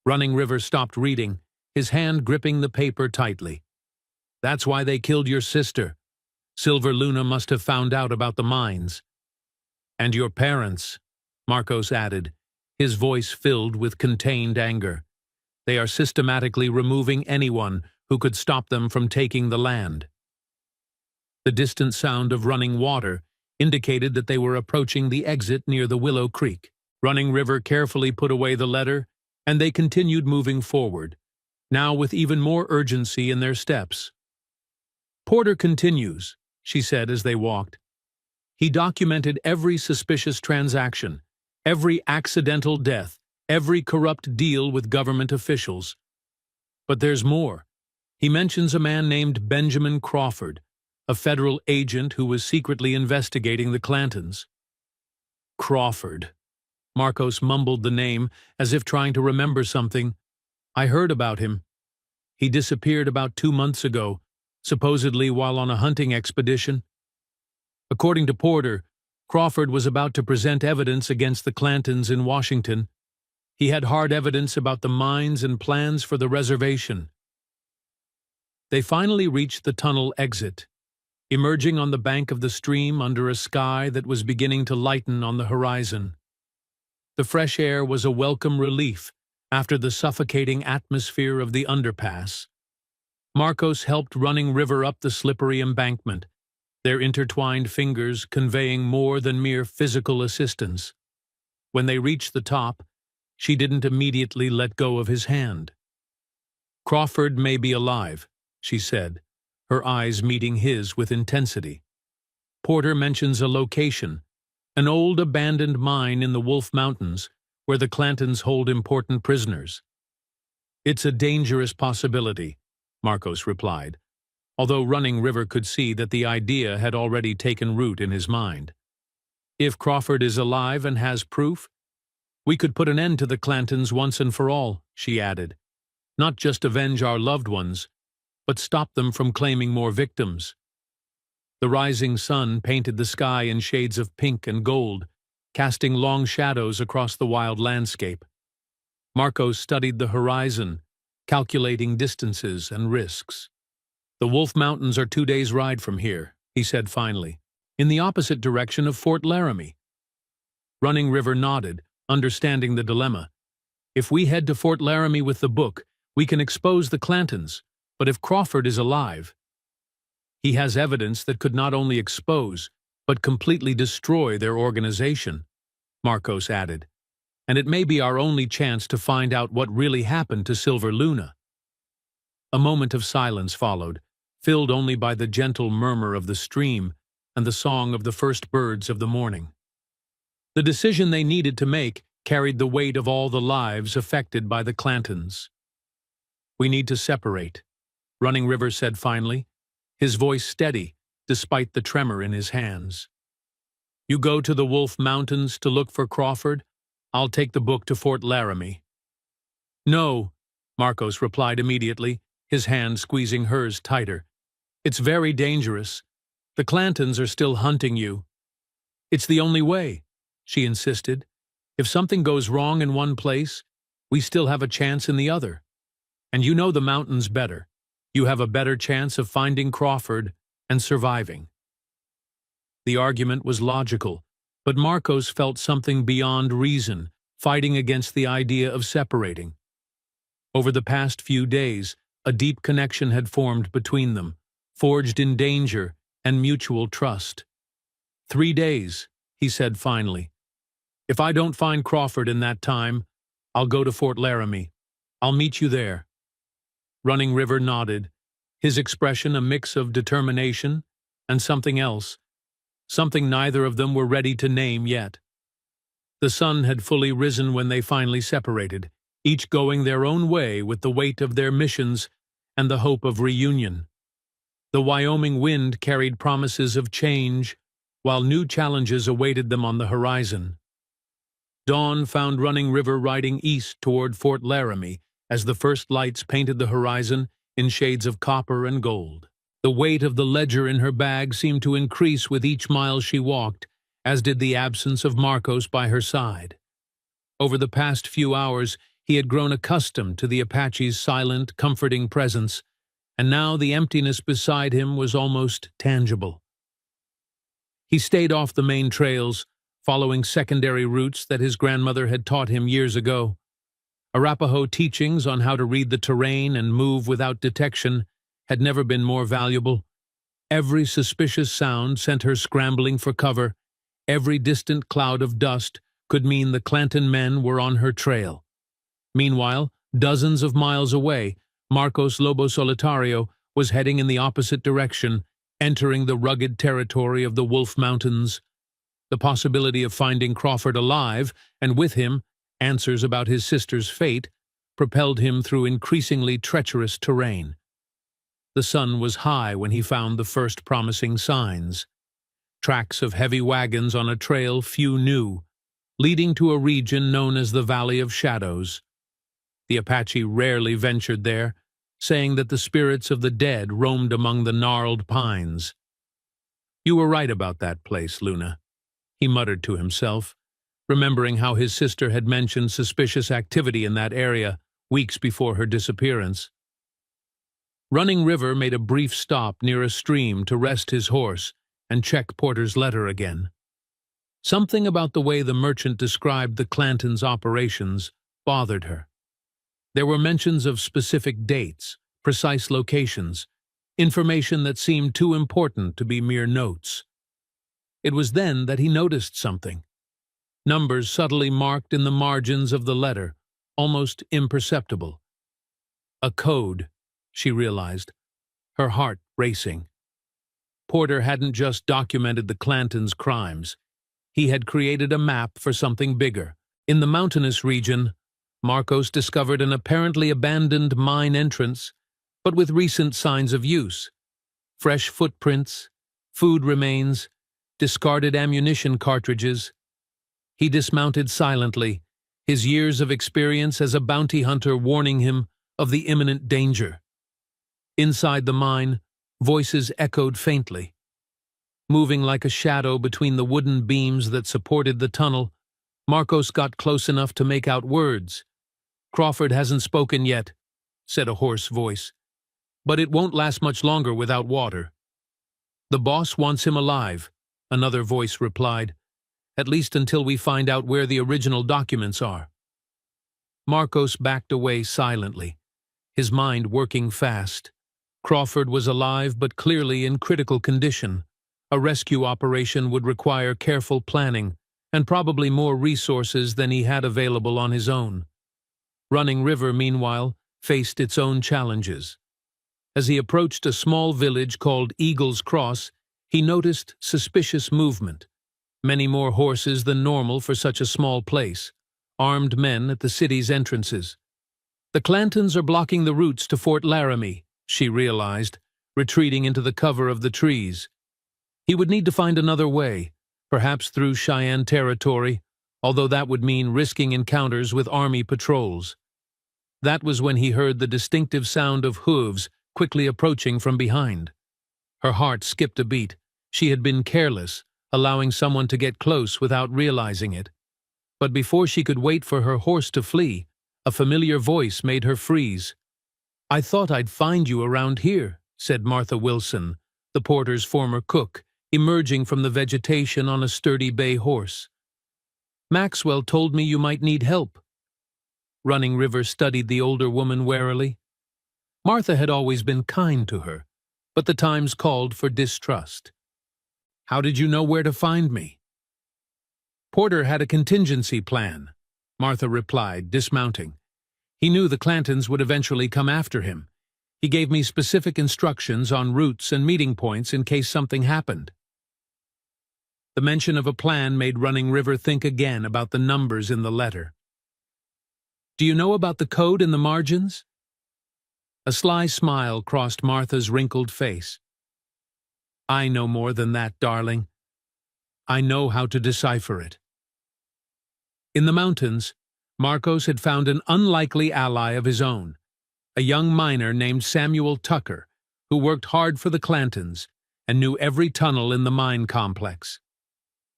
Running River stopped reading, his hand gripping the paper tightly. That's why they killed your sister. Silver Luna must have found out about the mines. And your parents, Marcos added, his voice filled with contained anger. They are systematically removing anyone who could stop them from taking the land. The distant sound of running water indicated that they were approaching the exit near the Willow Creek. Running River carefully put away the letter, and they continued moving forward, now with even more urgency in their steps. Porter continues, she said as they walked. He documented every suspicious transaction, every accidental death, every corrupt deal with government officials. But there's more. He mentions a man named Benjamin Crawford, a federal agent who was secretly investigating the Clantons. Crawford. Marcos mumbled the name as if trying to remember something. I heard about him. He disappeared about 2 months ago, supposedly while on a hunting expedition. According to Porter, Crawford was about to present evidence against the Clantons in Washington. He had hard evidence about the mines and plans for the reservation. They finally reached the tunnel exit, emerging on the bank of the stream under a sky that was beginning to lighten on the horizon. The fresh air was a welcome relief after the suffocating atmosphere of the underpass. Marcos helped Running River up the slippery embankment, their intertwined fingers conveying more than mere physical assistance. When they reached the top, she didn't immediately let go of his hand. Crawford may be alive, she said, her eyes meeting his with intensity. Porter mentions a location, an old abandoned mine in the Wolf Mountains, where the Clantons hold important prisoners. It's a dangerous possibility, Marcos replied, although Running River could see that the idea had already taken root in his mind. If Crawford is alive and has proof, we could put an end to the Clantons once and for all, she added. Not just avenge our loved ones, but stop them from claiming more victims. The rising sun painted the sky in shades of pink and gold, casting long shadows across the wild landscape. Marcos studied the horizon, calculating distances and risks. The Wolf Mountains are 2 days' ride from here, he said finally, in the opposite direction of Fort Laramie. Running River nodded, understanding the dilemma. If we head to Fort Laramie with the book, we can expose the Clantons, but if Crawford is alive, he has evidence that could not only expose, but completely destroy their organization, Marcos added, and it may be our only chance to find out what really happened to Silver Luna. A moment of silence followed, filled only by the gentle murmur of the stream and the song of the first birds of the morning. The decision they needed to make carried the weight of all the lives affected by the Clantons. We need to separate, Running River said finally, his voice steady despite the tremor in his hands. You go to the Wolf Mountains to look for Crawford. I'll take the book to Fort Laramie. No, Marcos replied immediately, his hand squeezing hers tighter. It's very dangerous. The Clantons are still hunting you. It's the only way, she insisted. If something goes wrong in one place, we still have a chance in the other. And you know the mountains better. You have a better chance of finding Crawford and surviving. The argument was logical, but Marcos felt something beyond reason, fighting against the idea of separating. Over the past few days, a deep connection had formed between them, forged in danger and mutual trust. 3 days, he said finally. If I don't find Crawford in that time, I'll go to Fort Laramie. I'll meet you there. Running River nodded, his expression a mix of determination and something else, something neither of them were ready to name yet. The sun had fully risen when they finally separated, each going their own way with the weight of their missions and the hope of reunion. The Wyoming wind carried promises of change, while new challenges awaited them on the horizon. Dawn found Running River riding east toward Fort Laramie as the first lights painted the horizon in shades of copper and gold. The weight of the ledger in her bag seemed to increase with each mile she walked, as did the absence of Marcos by her side. Over the past few hours, he had grown accustomed to the Apache's silent, comforting presence, and now the emptiness beside him was almost tangible. He stayed off the main trails, following secondary routes that his grandmother had taught him years ago. Arapaho teachings on how to read the terrain and move without detection had never been more valuable. Every suspicious sound sent her scrambling for cover. Every distant cloud of dust could mean the Clanton men were on her trail. Meanwhile, dozens of miles away, Marcos Lobo Solitario was heading in the opposite direction, entering the rugged territory of the Wolf Mountains. The possibility of finding Crawford alive, and with him, answers about his sister's fate, propelled him through increasingly treacherous terrain. The sun was high when he found the first promising signs. Tracks of heavy wagons on a trail few knew, leading to a region known as the Valley of Shadows. The Apache rarely ventured there, saying that the spirits of the dead roamed among the gnarled pines. "You were right about that place, Luna," he muttered to himself, remembering how his sister had mentioned suspicious activity in that area weeks before her disappearance. Running River made a brief stop near a stream to rest his horse and check Porter's letter again. Something about the way the merchant described the Clantons' operations bothered her. There were mentions of specific dates, precise locations, information that seemed too important to be mere notes. It was then that he noticed something. Numbers subtly marked in the margins of the letter, almost imperceptible. A code, she realized, her heart racing. Porter hadn't just documented the Clantons' crimes. He had created a map for something bigger. In the mountainous region, Marcos discovered an apparently abandoned mine entrance, but with recent signs of use. Fresh footprints, food remains, discarded ammunition cartridges. He dismounted silently, his years of experience as a bounty hunter warning him of the imminent danger. Inside the mine, voices echoed faintly. Moving like a shadow between the wooden beams that supported the tunnel, Marcos got close enough to make out words. "Crawford hasn't spoken yet," said a hoarse voice, "but it won't last much longer without water." "The boss wants him alive," another voice replied, "at least until we find out where the original documents are." Marcos backed away silently, his mind working fast. Crawford was alive but clearly in critical condition. A rescue operation would require careful planning and probably more resources than he had available on his own. Running River, meanwhile, faced its own challenges. As he approached a small village called Eagle's Cross, he noticed suspicious movement. Many more horses than normal for such a small place, armed men at the city's entrances. "The Clantons are blocking the routes to Fort Laramie," she realized, retreating into the cover of the trees. He would need to find another way, perhaps through Cheyenne territory, although that would mean risking encounters with army patrols. That was when he heard the distinctive sound of hooves quickly approaching from behind. Her heart skipped a beat. She had been careless, allowing someone to get close without realizing it. But before she could wait for her horse to flee, a familiar voice made her freeze. "I thought I'd find you around here," said Martha Wilson, the porter's former cook, emerging from the vegetation on a sturdy bay horse. "Maxwell told me you might need help." Running River studied the older woman warily. Martha had always been kind to her, but the times called for distrust. "How did you know where to find me?" "Porter had a contingency plan," Martha replied, dismounting. "He knew the Clantons would eventually come after him. He gave me specific instructions on routes and meeting points in case something happened." The mention of a plan made Running River think again about the numbers in the letter. "Do you know about the code in the margins?" A sly smile crossed Martha's wrinkled face. "I know more than that, darling. I know how to decipher it." In the mountains, Marcos had found an unlikely ally of his own, a young miner named Samuel Tucker, who worked hard for the Clantons and knew every tunnel in the mine complex.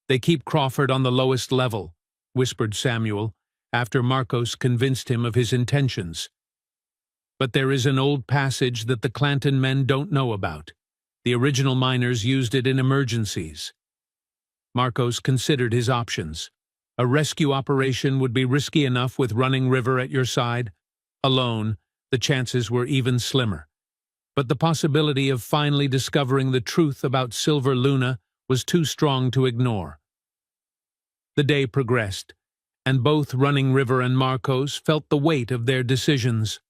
"They keep Crawford on the lowest level," whispered Samuel, after Marcos convinced him of his intentions. "But there is an old passage that the Clanton men don't know about. The original miners used it in emergencies." Marcos considered his options. A rescue operation would be risky enough with Running River at your side. Alone, the chances were even slimmer. But the possibility of finally discovering the truth about Silver Luna was too strong to ignore. The day progressed, and both Running River and Marcos felt the weight of their decisions.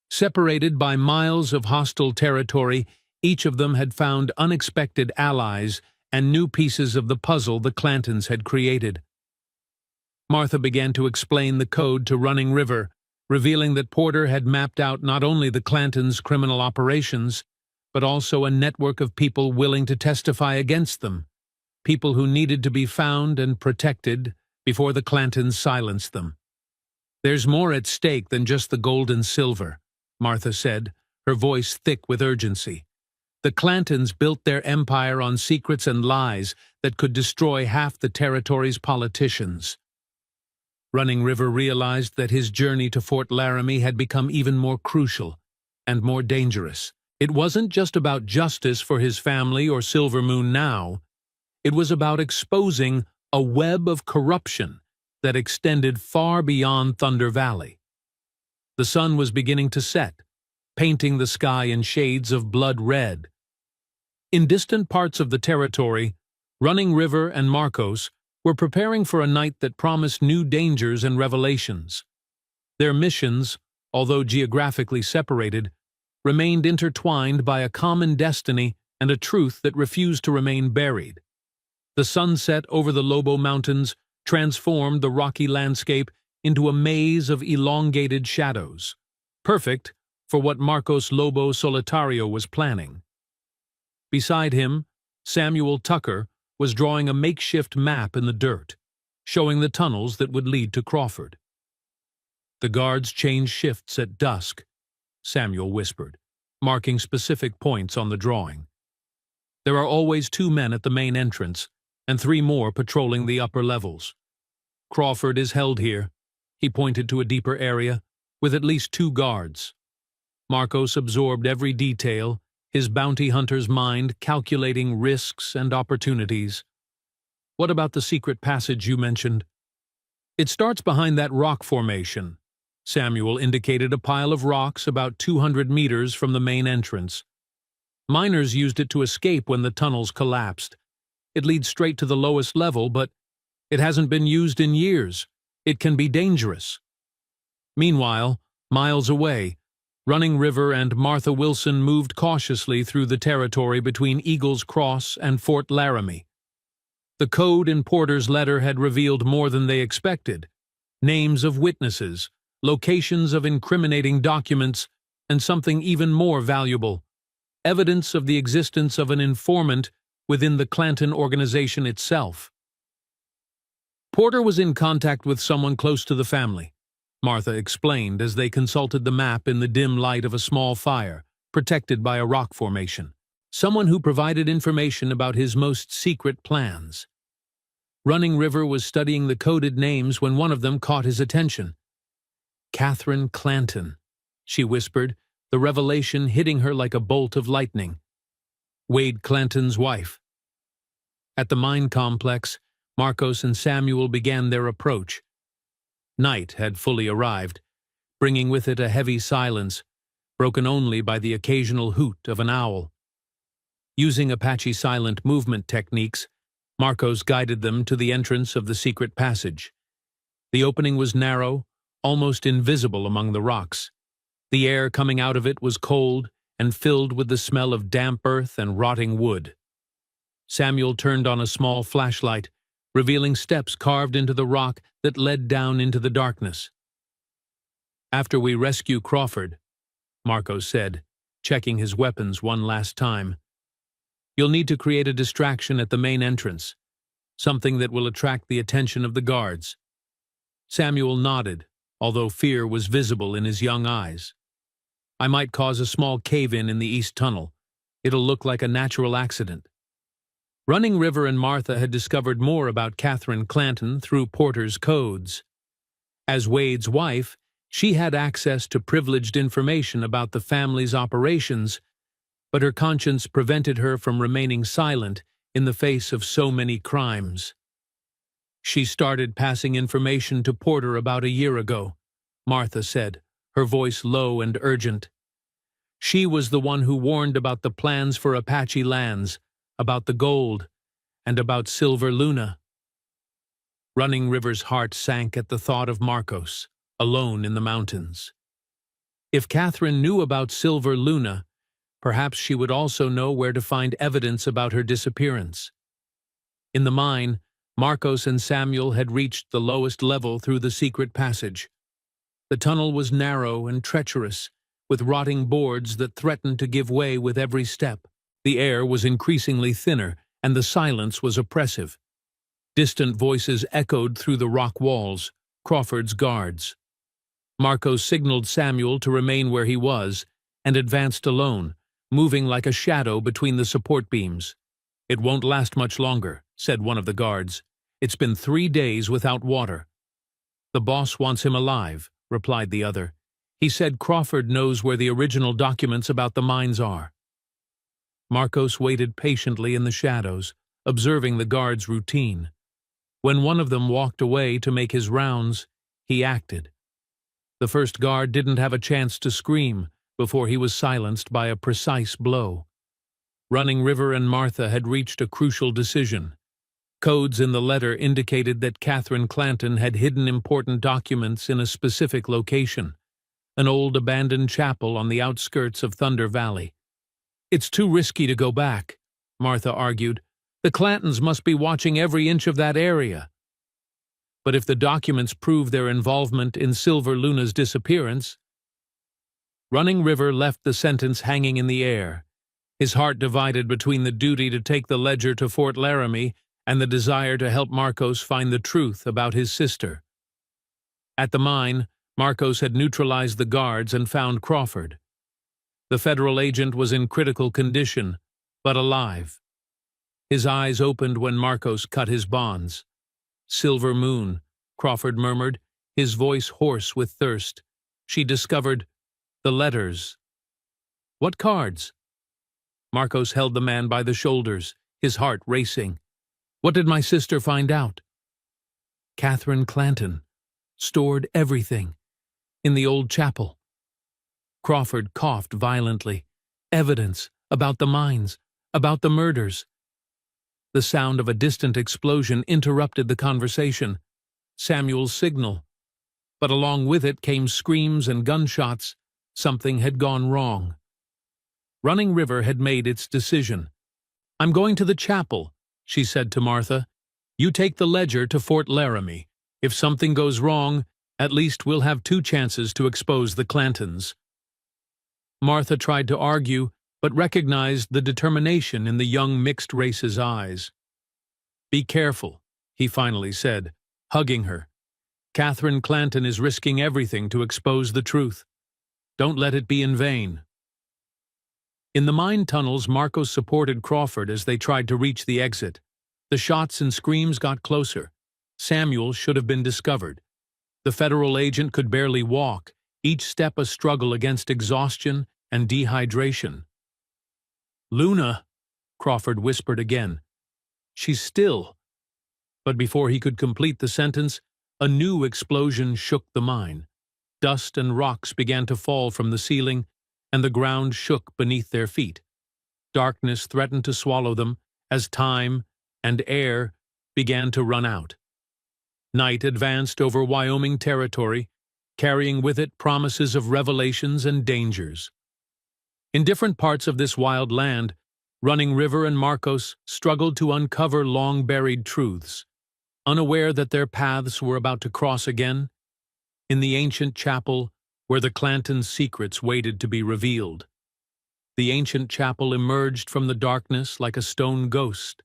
Separated by miles of hostile territory, each of them had found unexpected allies and new pieces of the puzzle the Clantons had created. Martha began to explain the code to Running River, revealing that Porter had mapped out not only the Clantons' criminal operations, but also a network of people willing to testify against them, people who needed to be found and protected before the Clantons silenced them. "There's more at stake than just the gold and silver," Martha said, her voice thick with urgency. "The Clantons built their empire on secrets and lies that could destroy half the territory's politicians." Running River realized that his journey to Fort Laramie had become even more crucial and more dangerous. It wasn't just about justice for his family or Silver Moon now. It was about exposing a web of corruption that extended far beyond Thunder Valley. The sun was beginning to set, painting the sky in shades of blood red. In distant parts of the territory, Running River and Marcos were preparing for a night that promised new dangers and revelations. Their missions, although geographically separated, remained intertwined by a common destiny and a truth that refused to remain buried. The sunset over the Lobo Mountains transformed the rocky landscape into a maze of elongated shadows, perfect for what Marcos Lobo Solitario was planning. Beside him, Samuel Tucker was drawing a makeshift map in the dirt, showing the tunnels that would lead to Crawford. "The guards change shifts at dusk," Samuel whispered, marking specific points on the drawing. "There are always 2 men at the main entrance, and 3 more patrolling the upper levels. Crawford is held here," he pointed to a deeper area, "with at least 2 guards." Marcos absorbed every detail, his bounty hunter's mind calculating risks and opportunities. "What about the secret passage you mentioned?" "It starts behind that rock formation." Samuel indicated a pile of rocks about 200 meters from the main entrance. "Miners used it to escape when the tunnels collapsed. It leads straight to the lowest level, but it hasn't been used in years. It can be dangerous." Meanwhile, miles away, Running River and Martha Wilson moved cautiously through the territory between Eagle's Cross and Fort Laramie. The code in Porter's letter had revealed more than they expected: names of witnesses, locations of incriminating documents, and something even more valuable: evidence of the existence of an informant within the Clanton organization itself. Porter was in contact with someone close to the family, Martha explained as they consulted the map in the dim light of a small fire, protected by a rock formation. Someone who provided information about his most secret plans. Running River was studying the coded names when one of them caught his attention. "Catherine Clanton," she whispered, the revelation hitting her like a bolt of lightning. Wade Clanton's wife. At the mine complex, Marcos and Samuel began their approach. Night had fully arrived, bringing with it a heavy silence, broken only by the occasional hoot of an owl. Using Apache silent movement techniques, Marcos guided them to the entrance of the secret passage. The opening was narrow, almost invisible among the rocks. The air coming out of it was cold and filled with the smell of damp earth and rotting wood. Samuel turned on a small flashlight, revealing steps carved into the rock that led down into the darkness. "After we rescue Crawford," Marcos said, checking his weapons one last time, "you'll need to create a distraction at the main entrance, something that will attract the attention of the guards." Samuel nodded, although fear was visible in his young eyes. I might cause a small cave-in in the east tunnel. It'll look like a natural accident. Running River and Martha had discovered more about Catherine Clanton through Porter's codes. As Wade's wife, she had access to privileged information about the family's operations, but her conscience prevented her from remaining silent in the face of so many crimes. She started passing information to Porter about a year ago, Martha said, her voice low and urgent. She was the one who warned about the plans for Apache lands, about the gold, and about Silver Luna. Running River's heart sank at the thought of Marcos, alone in the mountains. If Catherine knew about Silver Luna, perhaps she would also know where to find evidence about her disappearance. In the mine, Marcos and Samuel had reached the lowest level through the secret passage. The tunnel was narrow and treacherous, with rotting boards that threatened to give way with every step. The air was increasingly thinner, and the silence was oppressive. Distant voices echoed through the rock walls, Crawford's guards. Marcos signaled Samuel to remain where he was, and advanced alone, moving like a shadow between the support beams. "It won't last much longer," said one of the guards. "It's been 3 days without water." "The boss wants him alive," replied the other. "He said Crawford knows where the original documents about the mines are." Marcos waited patiently in the shadows, observing the guards' routine. When one of them walked away to make his rounds, he acted. The first guard didn't have a chance to scream before he was silenced by a precise blow. Running River and Martha had reached a crucial decision. Codes in the letter indicated that Catherine Clanton had hidden important documents in a specific location, an old abandoned chapel on the outskirts of Thunder Valley. "It's too risky to go back," Martha argued. "The Clantons must be watching every inch of that area." "But if the documents prove their involvement in Silver Luna's disappearance—" Running River left the sentence hanging in the air, his heart divided between the duty to take the ledger to Fort Laramie and the desire to help Marcos find the truth about his sister. At the mine, Marcos had neutralized the guards and found Crawford. The federal agent was in critical condition, but alive. His eyes opened when Marcos cut his bonds. "Silver Moon," Crawford murmured, his voice hoarse with thirst. "She discovered the letters." "What cards?" Marcos held the man by the shoulders, his heart racing. "What did my sister find out?" "Catherine Clanton stored everything in the old chapel." Crawford coughed violently. "Evidence about the mines, about the murders." The sound of a distant explosion interrupted the conversation. Samuel's signal. But along with it came screams and gunshots. Something had gone wrong. Running River had made its decision. "I'm going to the chapel," she said to Martha. "You take the ledger to Fort Laramie. If something goes wrong, at least we'll have 2 chances to expose the Clantons." Martha tried to argue, but recognized the determination in the young mixed race's eyes. "Be careful," he finally said, hugging her. "Catherine Clanton is risking everything to expose the truth. Don't let it be in vain." In the mine tunnels, Marcos supported Crawford as they tried to reach the exit. The shots and screams got closer. Samuel should have been discovered. The federal agent could barely walk, each step a struggle against exhaustion and dehydration. "Luna," Crawford whispered again. "She's still." But before he could complete the sentence, a new explosion shook the mine. Dust and rocks began to fall from the ceiling, and the ground shook beneath their feet. Darkness threatened to swallow them as time and air began to run out. Night advanced over Wyoming territory, carrying with it promises of revelations and dangers. In different parts of this wild land, Running River and Marcos struggled to uncover long-buried truths, unaware that their paths were about to cross again. In the ancient chapel, where the Clantons' secrets waited to be revealed. The ancient chapel emerged from the darkness like a stone ghost,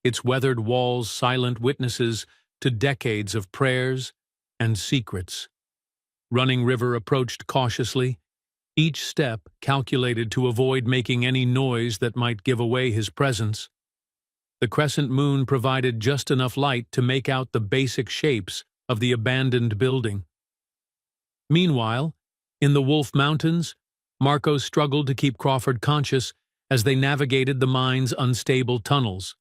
its weathered walls silent witnesses to decades of prayers and secrets. Running River approached cautiously, each step calculated to avoid making any noise that might give away his presence. The crescent moon provided just enough light to make out the basic shapes of the abandoned building. Meanwhile, in the Wolf Mountains, Marcos struggled to keep Crawford conscious as they navigated the mine's unstable tunnels.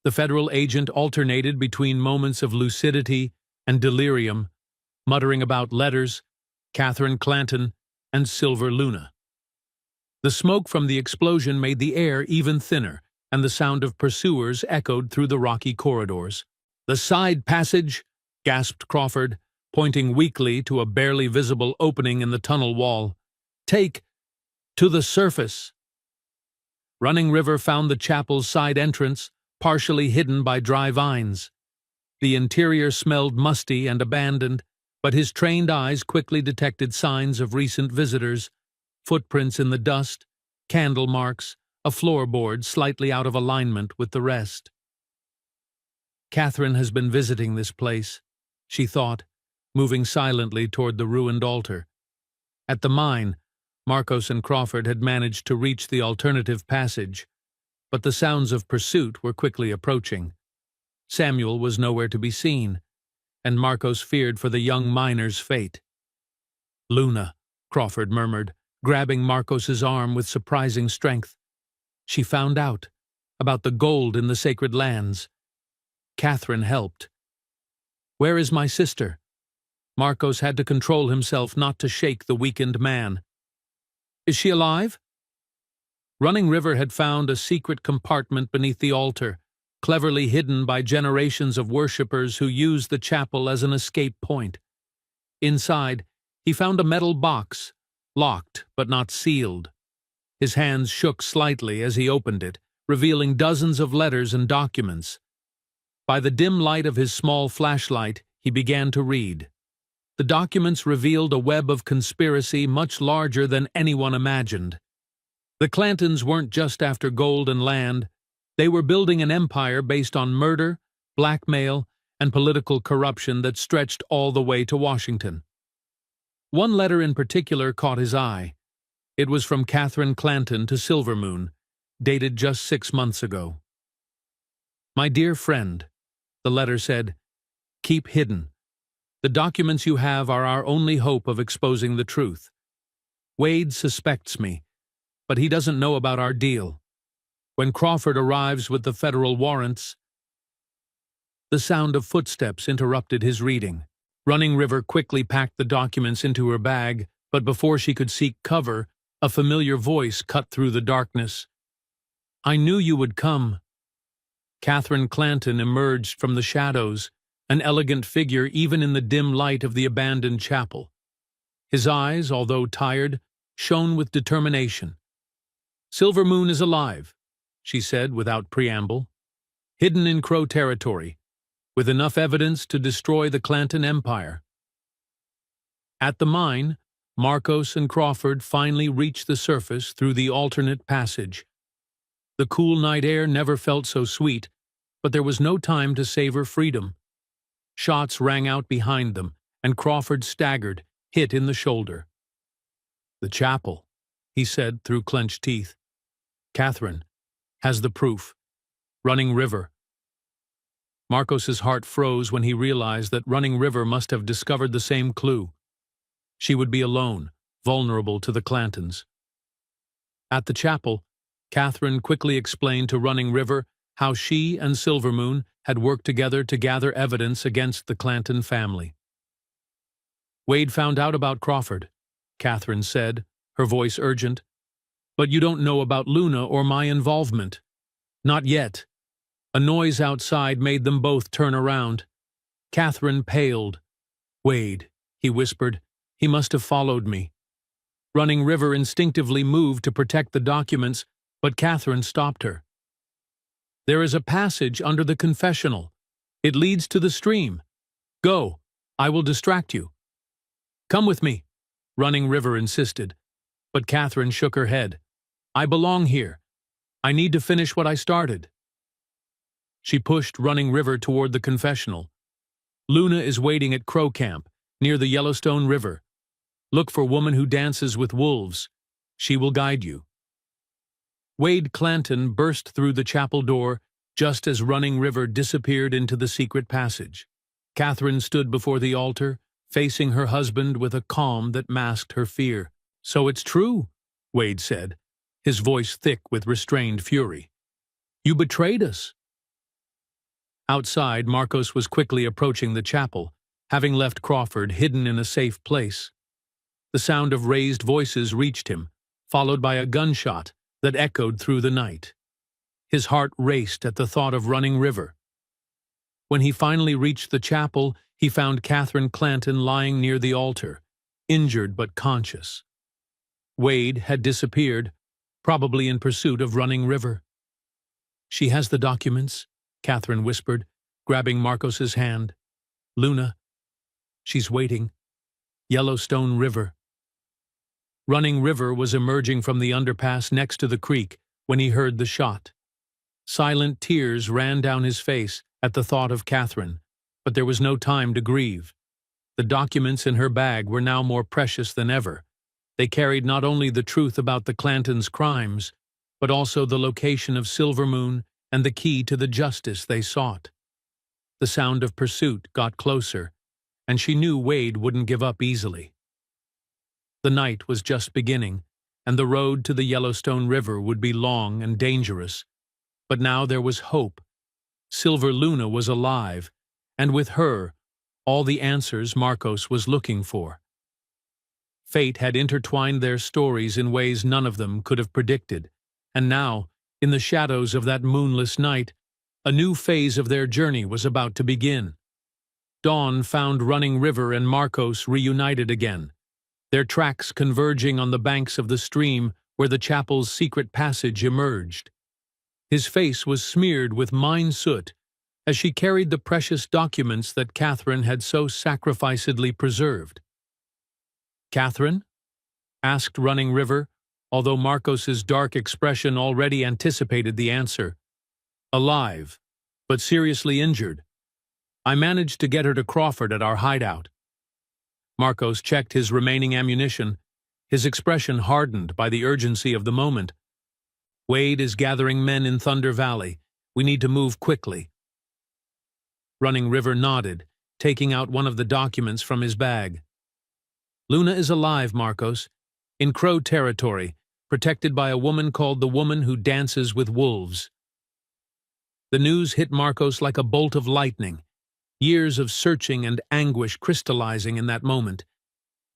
The federal agent alternated between moments of lucidity and delirium, muttering about letters, Catherine Clanton, and Silver Luna. The smoke from the explosion made the air even thinner, and the sound of pursuers echoed through the rocky corridors. "The side passage," gasped Crawford, pointing weakly to a barely visible opening in the tunnel wall. "Take to the surface." Running River found the chapel's side entrance, partially hidden by dry vines. The interior smelled musty and abandoned, but his trained eyes quickly detected signs of recent visitors: footprints in the dust, candle marks, a floorboard slightly out of alignment with the rest. "Catherine has been visiting this place," she thought, moving silently toward the ruined altar. At the mine, Marcos and Crawford had managed to reach the alternative passage, but the sounds of pursuit were quickly approaching. Samuel was nowhere to be seen, and Marcos feared for the young miner's fate. "Luna," Crawford murmured, grabbing Marcos's arm with surprising strength. "She found out about the gold in the sacred lands. Catherine helped." "Where is my sister?" Marcos had to control himself not to shake the weakened man. "Is she alive?" Running River had found a secret compartment beneath the altar, cleverly hidden by generations of worshippers who used the chapel as an escape point. Inside, he found a metal box, locked but not sealed. His hands shook slightly as he opened it, revealing dozens of letters and documents. By the dim light of his small flashlight, he began to read. The documents revealed a web of conspiracy much larger than anyone imagined. The Clantons weren't just after gold and land. They were building an empire based on murder, blackmail, and political corruption that stretched all the way to Washington. One letter in particular caught his eye. It was from Catherine Clanton to Silvermoon, dated just 6 months ago. "My dear friend," the letter said, "keep hidden. The documents you have are our only hope of exposing the truth. Wade suspects me, but he doesn't know about our deal. When Crawford arrives with the federal warrants—" The sound of footsteps interrupted his reading. Running River quickly packed the documents into her bag, but before she could seek cover, a familiar voice cut through the darkness. "I knew you would come." Catherine Clanton emerged from the shadows, an elegant figure even in the dim light of the abandoned chapel. His eyes, although tired, shone with determination. "Silvermoon is alive," she said without preamble, "hidden in Crow territory, with enough evidence to destroy the Clanton Empire." At the mine, Marcos and Crawford finally reached the surface through the alternate passage. The cool night air never felt so sweet, but there was no time to savor freedom. Shots rang out behind them, and Crawford staggered, hit in the shoulder. "The chapel," he said through clenched teeth. "Catherine has the proof. Running River." Marcos's heart froze when he realized that Running River must have discovered the same clue. She would be alone, vulnerable to the Clantons. At the chapel, Catherine quickly explained to Running River how she and Silvermoon had worked together to gather evidence against the Clanton family. "Wade found out about Crawford," Catherine said, her voice urgent. "But you don't know about Luna or my involvement." "Not yet." A noise outside made them both turn around. Catherine paled. "Wade," he whispered. "He must have followed me." Running River instinctively moved to protect the documents, but Catherine stopped her. "There is a passage under the confessional. It leads to the stream. Go. I will distract you." "Come with me," Running River insisted, but Catherine shook her head. "I belong here. I need to finish what I started." She pushed Running River toward the confessional. "Luna is waiting at Crow Camp, near the Yellowstone River. Look for woman who dances with wolves. She will guide you. Wade Clanton burst through the chapel door just as Running River disappeared into the secret passage. Catherine stood before the altar, facing her husband with a calm that masked her fear. "So it's true," Wade said, his voice thick with restrained fury. "You betrayed us." Outside, Marcos was quickly approaching the chapel, having left Crawford hidden in a safe place. The sound of raised voices reached him, followed by a gunshot that echoed through the night. His heart raced at the thought of Running River. When he finally reached the chapel, he found Catherine Clanton lying near the altar, injured but conscious. Wade had disappeared, probably in pursuit of Running River. "She has the documents," Catherine whispered, grabbing Marcos's hand. "Luna. She's waiting. Yellowstone River." Running River was emerging from the underpass next to the creek when he heard the shot. Silent tears ran down his face at the thought of Catherine, but there was no time to grieve. The documents in her bag were now more precious than ever. They carried not only the truth about the Clantons' crimes, but also the location of Silver Moon and the key to the justice they sought. The sound of pursuit got closer, and she knew Wade wouldn't give up easily. The night was just beginning, and the road to the Yellowstone River would be long and dangerous. But now there was hope. Silver Luna was alive, and with her, all the answers Marcos was looking for. Fate had intertwined their stories in ways none of them could have predicted, and now, in the shadows of that moonless night, a new phase of their journey was about to begin. Dawn found Running River and Marcos reunited again, their tracks converging on the banks of the stream where the chapel's secret passage emerged. His face was smeared with mine soot as she carried the precious documents that Catherine had so sacrificedly preserved. "Catherine?" asked Running River, although Marcos's dark expression already anticipated the answer. "Alive, but seriously injured. I managed to get her to Crawford at our hideout." Marcos checked his remaining ammunition, his expression hardened by the urgency of the moment. "Wade is gathering men in Thunder Valley. We need to move quickly." Running River nodded, taking out one of the documents from his bag. "Luna is alive, Marcos, in Crow territory, protected by a woman called the Woman Who Dances with Wolves." The news hit Marcos like a bolt of lightning, years of searching and anguish crystallizing in that moment.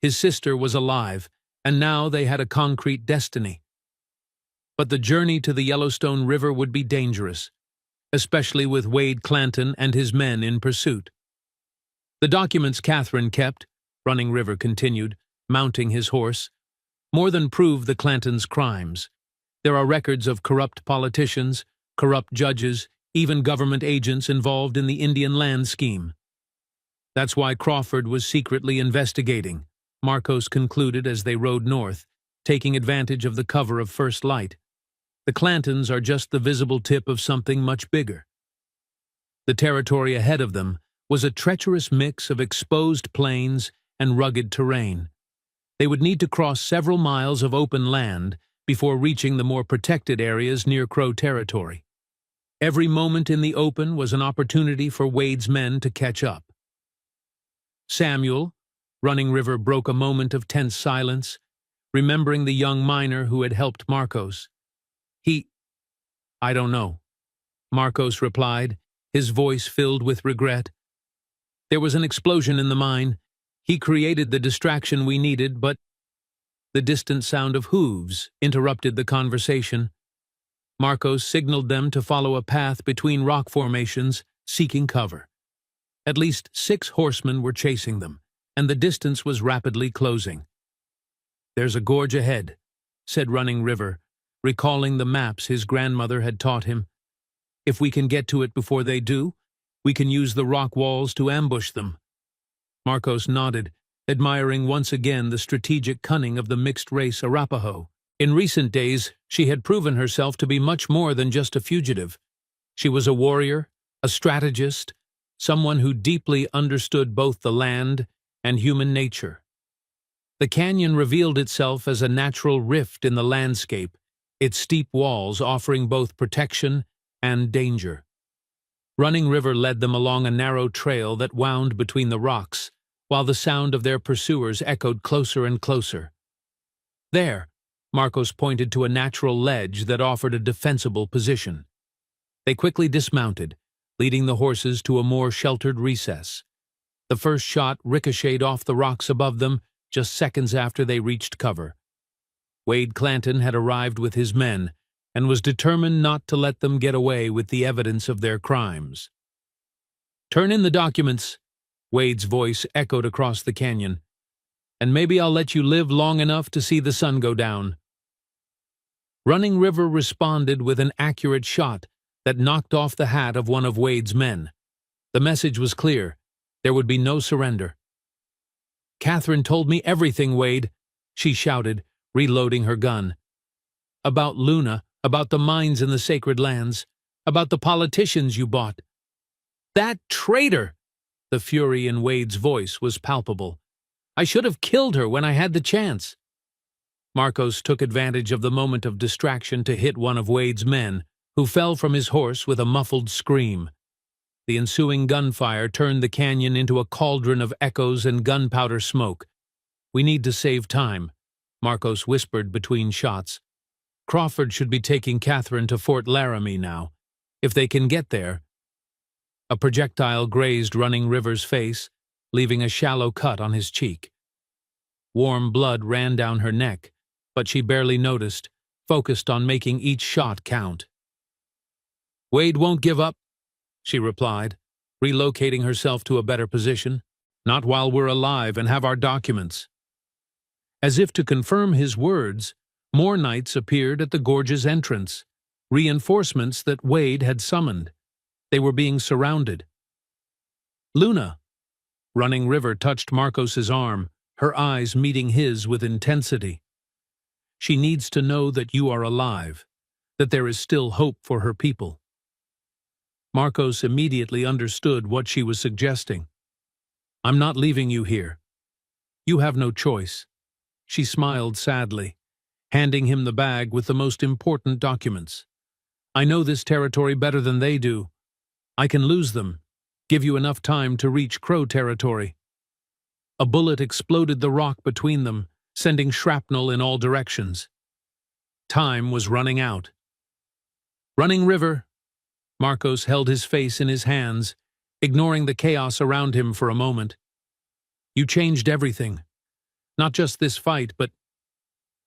His sister was alive, and now they had a concrete destiny. But the journey to the Yellowstone River would be dangerous, especially with Wade Clanton and his men in pursuit. "The documents Catherine kept," Running River continued, mounting his horse, "more than prove the Clantons' crimes. There are records of corrupt politicians, corrupt judges, even government agents involved in the Indian land scheme. That's why Crawford was secretly investigating," Marcos concluded as they rode north, taking advantage of the cover of first light. "The Clantons are just the visible tip of something much bigger." The territory ahead of them was a treacherous mix of exposed plains and rugged terrain. They would need to cross several miles of open land before reaching the more protected areas near Crow territory. Every moment in the open was an opportunity for Wade's men to catch up. "Samuel," Running River broke a moment of tense silence, remembering the young miner who had helped Marcos. "I don't know," Marcos replied, his voice filled with regret. "There was an explosion in the mine. He created the distraction we needed, but—" The distant sound of hooves interrupted the conversation. Marcos signaled them to follow a path between rock formations, seeking cover. At least 6 horsemen were chasing them, and the distance was rapidly closing. "There's a gorge ahead," said Running River, recalling the maps his grandmother had taught him. "If we can get to it before they do, we can use the rock walls to ambush them." Marcos nodded, admiring once again the strategic cunning of the mixed-race Arapaho. In recent days, she had proven herself to be much more than just a fugitive. She was a warrior, a strategist, someone who deeply understood both the land and human nature. The canyon revealed itself as a natural rift in the landscape, its steep walls offering both protection and danger. Running River led them along a narrow trail that wound between the rocks, while the sound of their pursuers echoed closer and closer. There, Marcos pointed to a natural ledge that offered a defensible position. They quickly dismounted, leading the horses to a more sheltered recess. The first shot ricocheted off the rocks above them just seconds after they reached cover. Wade Clanton had arrived with his men and was determined not to let them get away with the evidence of their crimes. "Turn in the documents," Wade's voice echoed across the canyon, "and maybe I'll let you live long enough to see the sun go down." Running River responded with an accurate shot that knocked off the hat of one of Wade's men. The message was clear. There would be no surrender. "Catherine told me everything, Wade," she shouted, reloading her gun. "About Luna, about the mines in the sacred lands, about the politicians you bought." "That traitor!" The fury in Wade's voice was palpable. "I should have killed her when I had the chance." Marcos took advantage of the moment of distraction to hit one of Wade's men, who fell from his horse with a muffled scream. The ensuing gunfire turned the canyon into a cauldron of echoes and gunpowder smoke. "We need to save time," Marcos whispered between shots. "Crawford should be taking Catherine to Fort Laramie now. If they can get there." A projectile grazed Running River's face, leaving a shallow cut on his cheek. Warm blood ran down her neck, but she barely noticed, focused on making each shot count. "Wade won't give up," she replied, relocating herself to a better position. "Not while we're alive and have our documents." As if to confirm his words, more knights appeared at the gorge's entrance, reinforcements that Wade had summoned. They were being surrounded. "Luna!" Running River touched Marcos's arm, her eyes meeting his with intensity. "She needs to know that you are alive, that there is still hope for her people." Marcos immediately understood what she was suggesting. "I'm not leaving you here. You have no choice." She smiled sadly, handing him the bag with the most important documents. "I know this territory better than they do. I can lose them, give you enough time to reach Crow territory." A bullet exploded the rock between them, sending shrapnel in all directions. Time was running out. "Running River." Marcos held his face in his hands, ignoring the chaos around him for a moment. "You changed everything. Not just this fight, but—"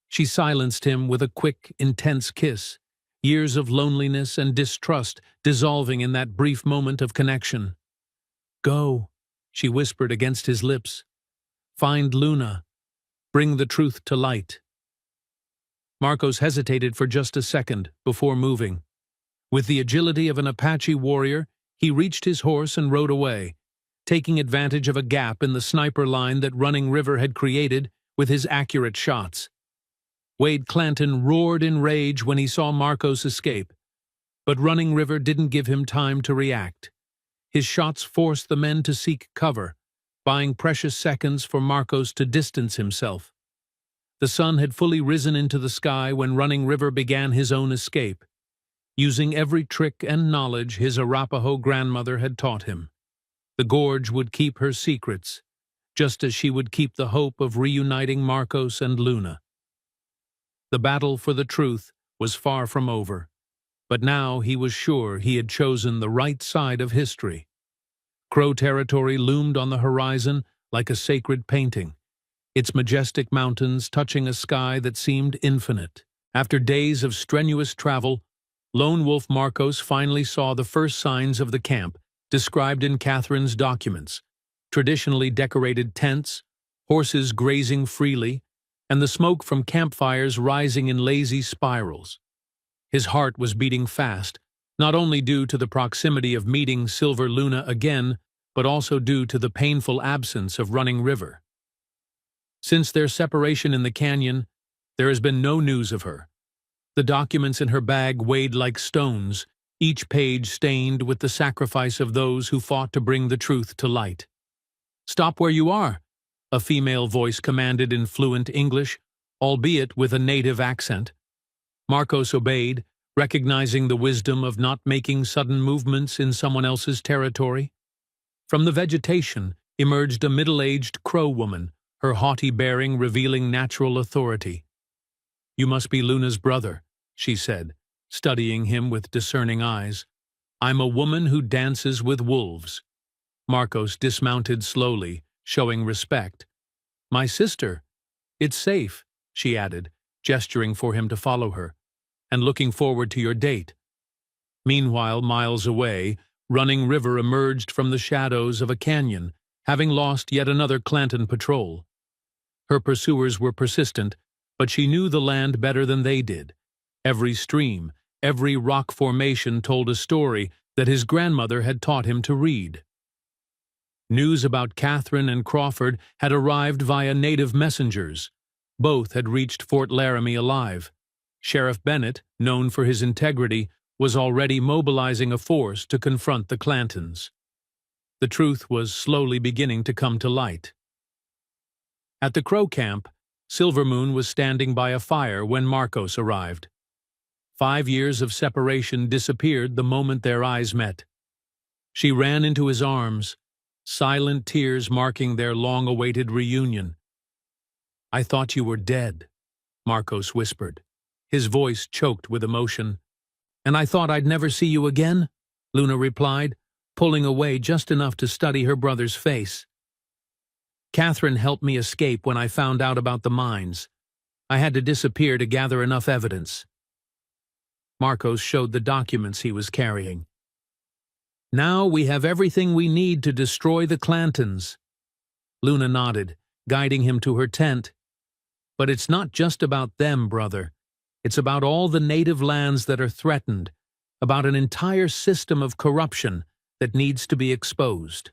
She silenced him with a quick, intense kiss, years of loneliness and distrust dissolving in that brief moment of connection. "Go," she whispered against his lips. "Find Luna. Bring the truth to light." Marcos hesitated for just a second before moving. With the agility of an Apache warrior, he reached his horse and rode away, taking advantage of a gap in the sniper line that Running River had created with his accurate shots. Wade Clanton roared in rage when he saw Marcos escape, but Running River didn't give him time to react. His shots forced the men to seek cover, buying precious seconds for Marcos to distance himself. The sun had fully risen into the sky when Running River began his own escape, using every trick and knowledge his Arapaho grandmother had taught him. The gorge would keep her secrets, just as she would keep the hope of reuniting Marcos and Luna. The battle for the truth was far from over, but now he was sure he had chosen the right side of history. Crow territory loomed on the horizon like a sacred painting, its majestic mountains touching a sky that seemed infinite. After days of strenuous travel, Lone Wolf Marcos finally saw the first signs of the camp described in Catherine's documents: traditionally decorated tents, horses grazing freely, and the smoke from campfires rising in lazy spirals. His heart was beating fast, not only due to the proximity of meeting Silver Luna again, but also due to the painful absence of Running River. Since their separation in the canyon, there has been no news of her. The documents in her bag weighed like stones, each page stained with the sacrifice of those who fought to bring the truth to light. "Stop where you are," a female voice commanded in fluent English, albeit with a native accent. Marcos obeyed, recognizing the wisdom of not making sudden movements in someone else's territory. From the vegetation emerged a middle-aged crow woman, her haughty bearing revealing natural authority. "You must be Luna's brother," she said, studying him with discerning eyes. "I'm a woman who dances with wolves." Marcos dismounted slowly, showing respect. "My sister. It's safe," she added, gesturing for him to follow her, "and looking forward to your date." Meanwhile, miles away, Running River emerged from the shadows of a canyon, having lost yet another Clanton patrol. Her pursuers were persistent, but she knew the land better than they did. Every stream, every rock formation told a story that his grandmother had taught him to read. News about Catherine and Crawford had arrived via native messengers. Both had reached Fort Laramie alive. Sheriff Bennett, known for his integrity, was already mobilizing a force to confront the Clantons. The truth was slowly beginning to come to light. At the Crow camp, Silvermoon was standing by a fire when Marcos arrived. 5 years of separation disappeared the moment their eyes met. She ran into his arms, silent tears marking their long-awaited reunion. "I thought you were dead," Marcos whispered, his voice choked with emotion. "And I thought I'd never see you again," Luna replied, pulling away just enough to study her brother's face. "Catherine helped me escape when I found out about the mines. I had to disappear to gather enough evidence." Marcos showed the documents he was carrying. "Now we have everything we need to destroy the Clantons." Luna nodded, guiding him to her tent. "But it's not just about them, brother. It's about all the native lands that are threatened, about an entire system of corruption that needs to be exposed."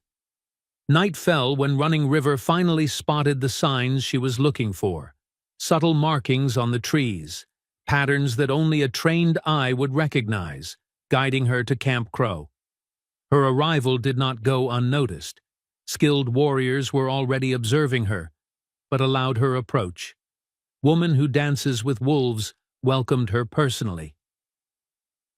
Night fell when Running River finally spotted the signs she was looking for. Subtle markings on the trees, patterns that only a trained eye would recognize, guiding her to Camp Crow. Her arrival did not go unnoticed. Skilled warriors were already observing her, but allowed her approach. Woman who dances with wolves welcomed her personally.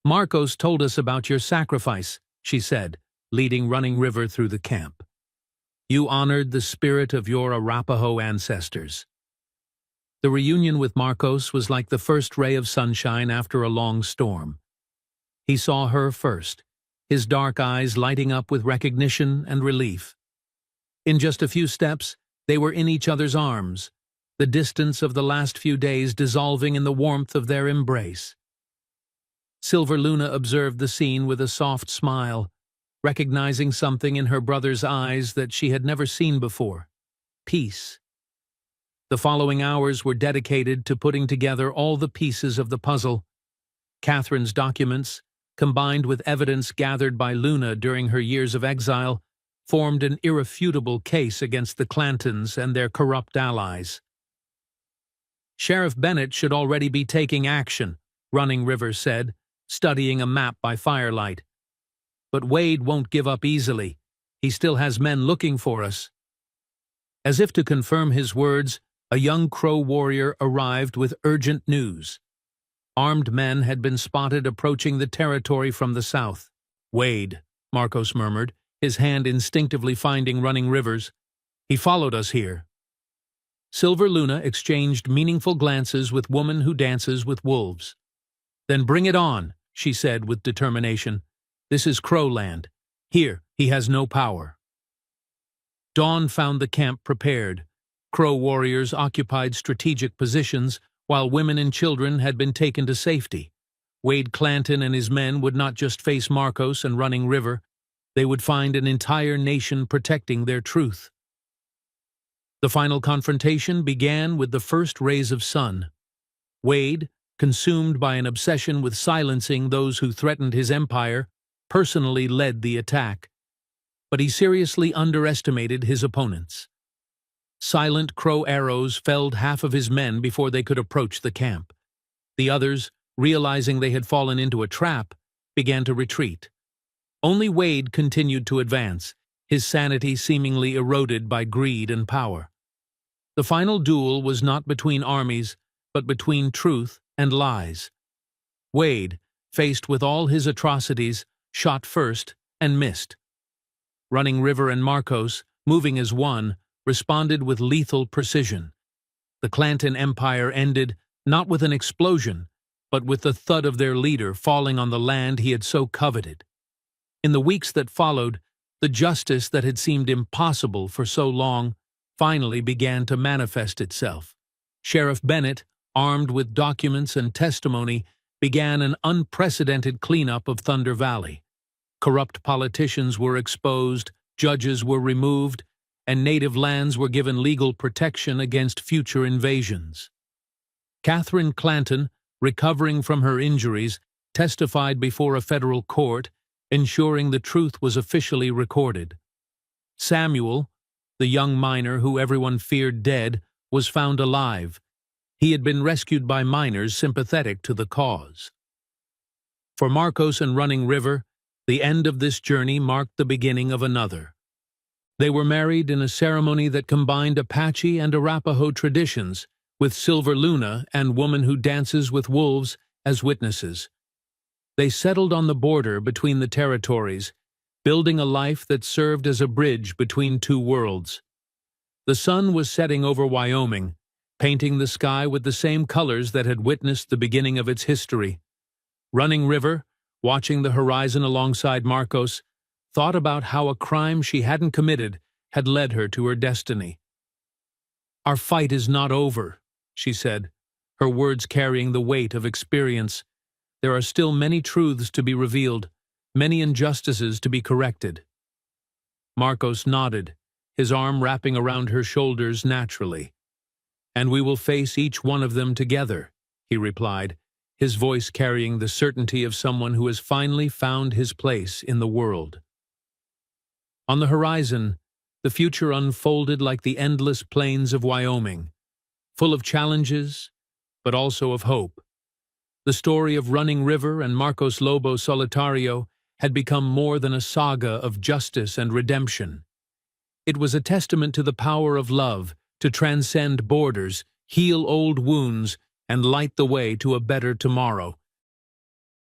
"Marcos told us about your sacrifice," she said, leading Running River through the camp. "You honored the spirit of your Arapaho ancestors." The reunion with Marcos was like the first ray of sunshine after a long storm. He saw her first, his dark eyes lighting up with recognition and relief. In just a few steps, they were in each other's arms, the distance of the last few days dissolving in the warmth of their embrace. Silver Luna observed the scene with a soft smile, recognizing something in her brother's eyes that she had never seen before: peace. The following hours were dedicated to putting together all the pieces of the puzzle. Catherine's documents, combined with evidence gathered by Luna during her years of exile, formed an irrefutable case against the Clantons and their corrupt allies. "Sheriff Bennett should already be taking action," Running River said, studying a map by firelight. "But Wade won't give up easily. He still has men looking for us." As if to confirm his words, a young Crow warrior arrived with urgent news. Armed men had been spotted approaching the territory from the south. "Wade," Marcos murmured, his hand instinctively finding Running River's. "He followed us here." Silver Luna exchanged meaningful glances with Woman Who Dances with Wolves. "Then bring it on," she said with determination. "This is Crowland. Here, he has no power." Dawn found the camp prepared. Crow warriors occupied strategic positions, while women and children had been taken to safety. Wade Clanton and his men would not just face Marcos and Running River, they would find an entire nation protecting their truth. The final confrontation began with the first rays of sun. Wade, consumed by an obsession with silencing those who threatened his empire, personally led the attack. But he seriously underestimated his opponents. Silent Crow arrows felled half of his men before they could approach the camp. The others, realizing they had fallen into a trap, began to retreat. Only Wade continued to advance, his sanity seemingly eroded by greed and power. The final duel was not between armies, but between truth and lies. Wade, faced with all his atrocities, shot first and missed. Running River and Marcos, moving as one, responded with lethal precision. The Clanton Empire ended not with an explosion, but with the thud of their leader falling on the land he had so coveted. In the weeks that followed, the justice that had seemed impossible for so long finally began to manifest itself. Sheriff Bennett, armed with documents and testimony, began an unprecedented cleanup of Thunder Valley. Corrupt politicians were exposed, judges were removed, and native lands were given legal protection against future invasions. Catherine Clanton, recovering from her injuries, testified before a federal court, ensuring the truth was officially recorded. Samuel, the young miner who everyone feared dead, was found alive. He had been rescued by miners sympathetic to the cause. For Marcos and Running River, the end of this journey marked the beginning of another. They were married in a ceremony that combined Apache and Arapaho traditions, with Silver Luna and Woman Who Dances with Wolves as witnesses. They settled on the border between the territories, building a life that served as a bridge between two worlds. The sun was setting over Wyoming, painting the sky with the same colors that had witnessed the beginning of its history. Running River, watching the horizon alongside Marcos, thought about how a crime she hadn't committed had led her to her destiny. "Our fight is not over," she said, her words carrying the weight of experience. "There are still many truths to be revealed, many injustices to be corrected." Marcos nodded, his arm wrapping around her shoulders naturally. "And we will face each one of them together," he replied, his voice carrying the certainty of someone who has finally found his place in the world. On the horizon, the future unfolded like the endless plains of Wyoming, full of challenges, but also of hope. The story of Running River and Marcos Lobo Solitario had become more than a saga of justice and redemption. It was a testament to the power of love to transcend borders, heal old wounds, and light the way to a better tomorrow.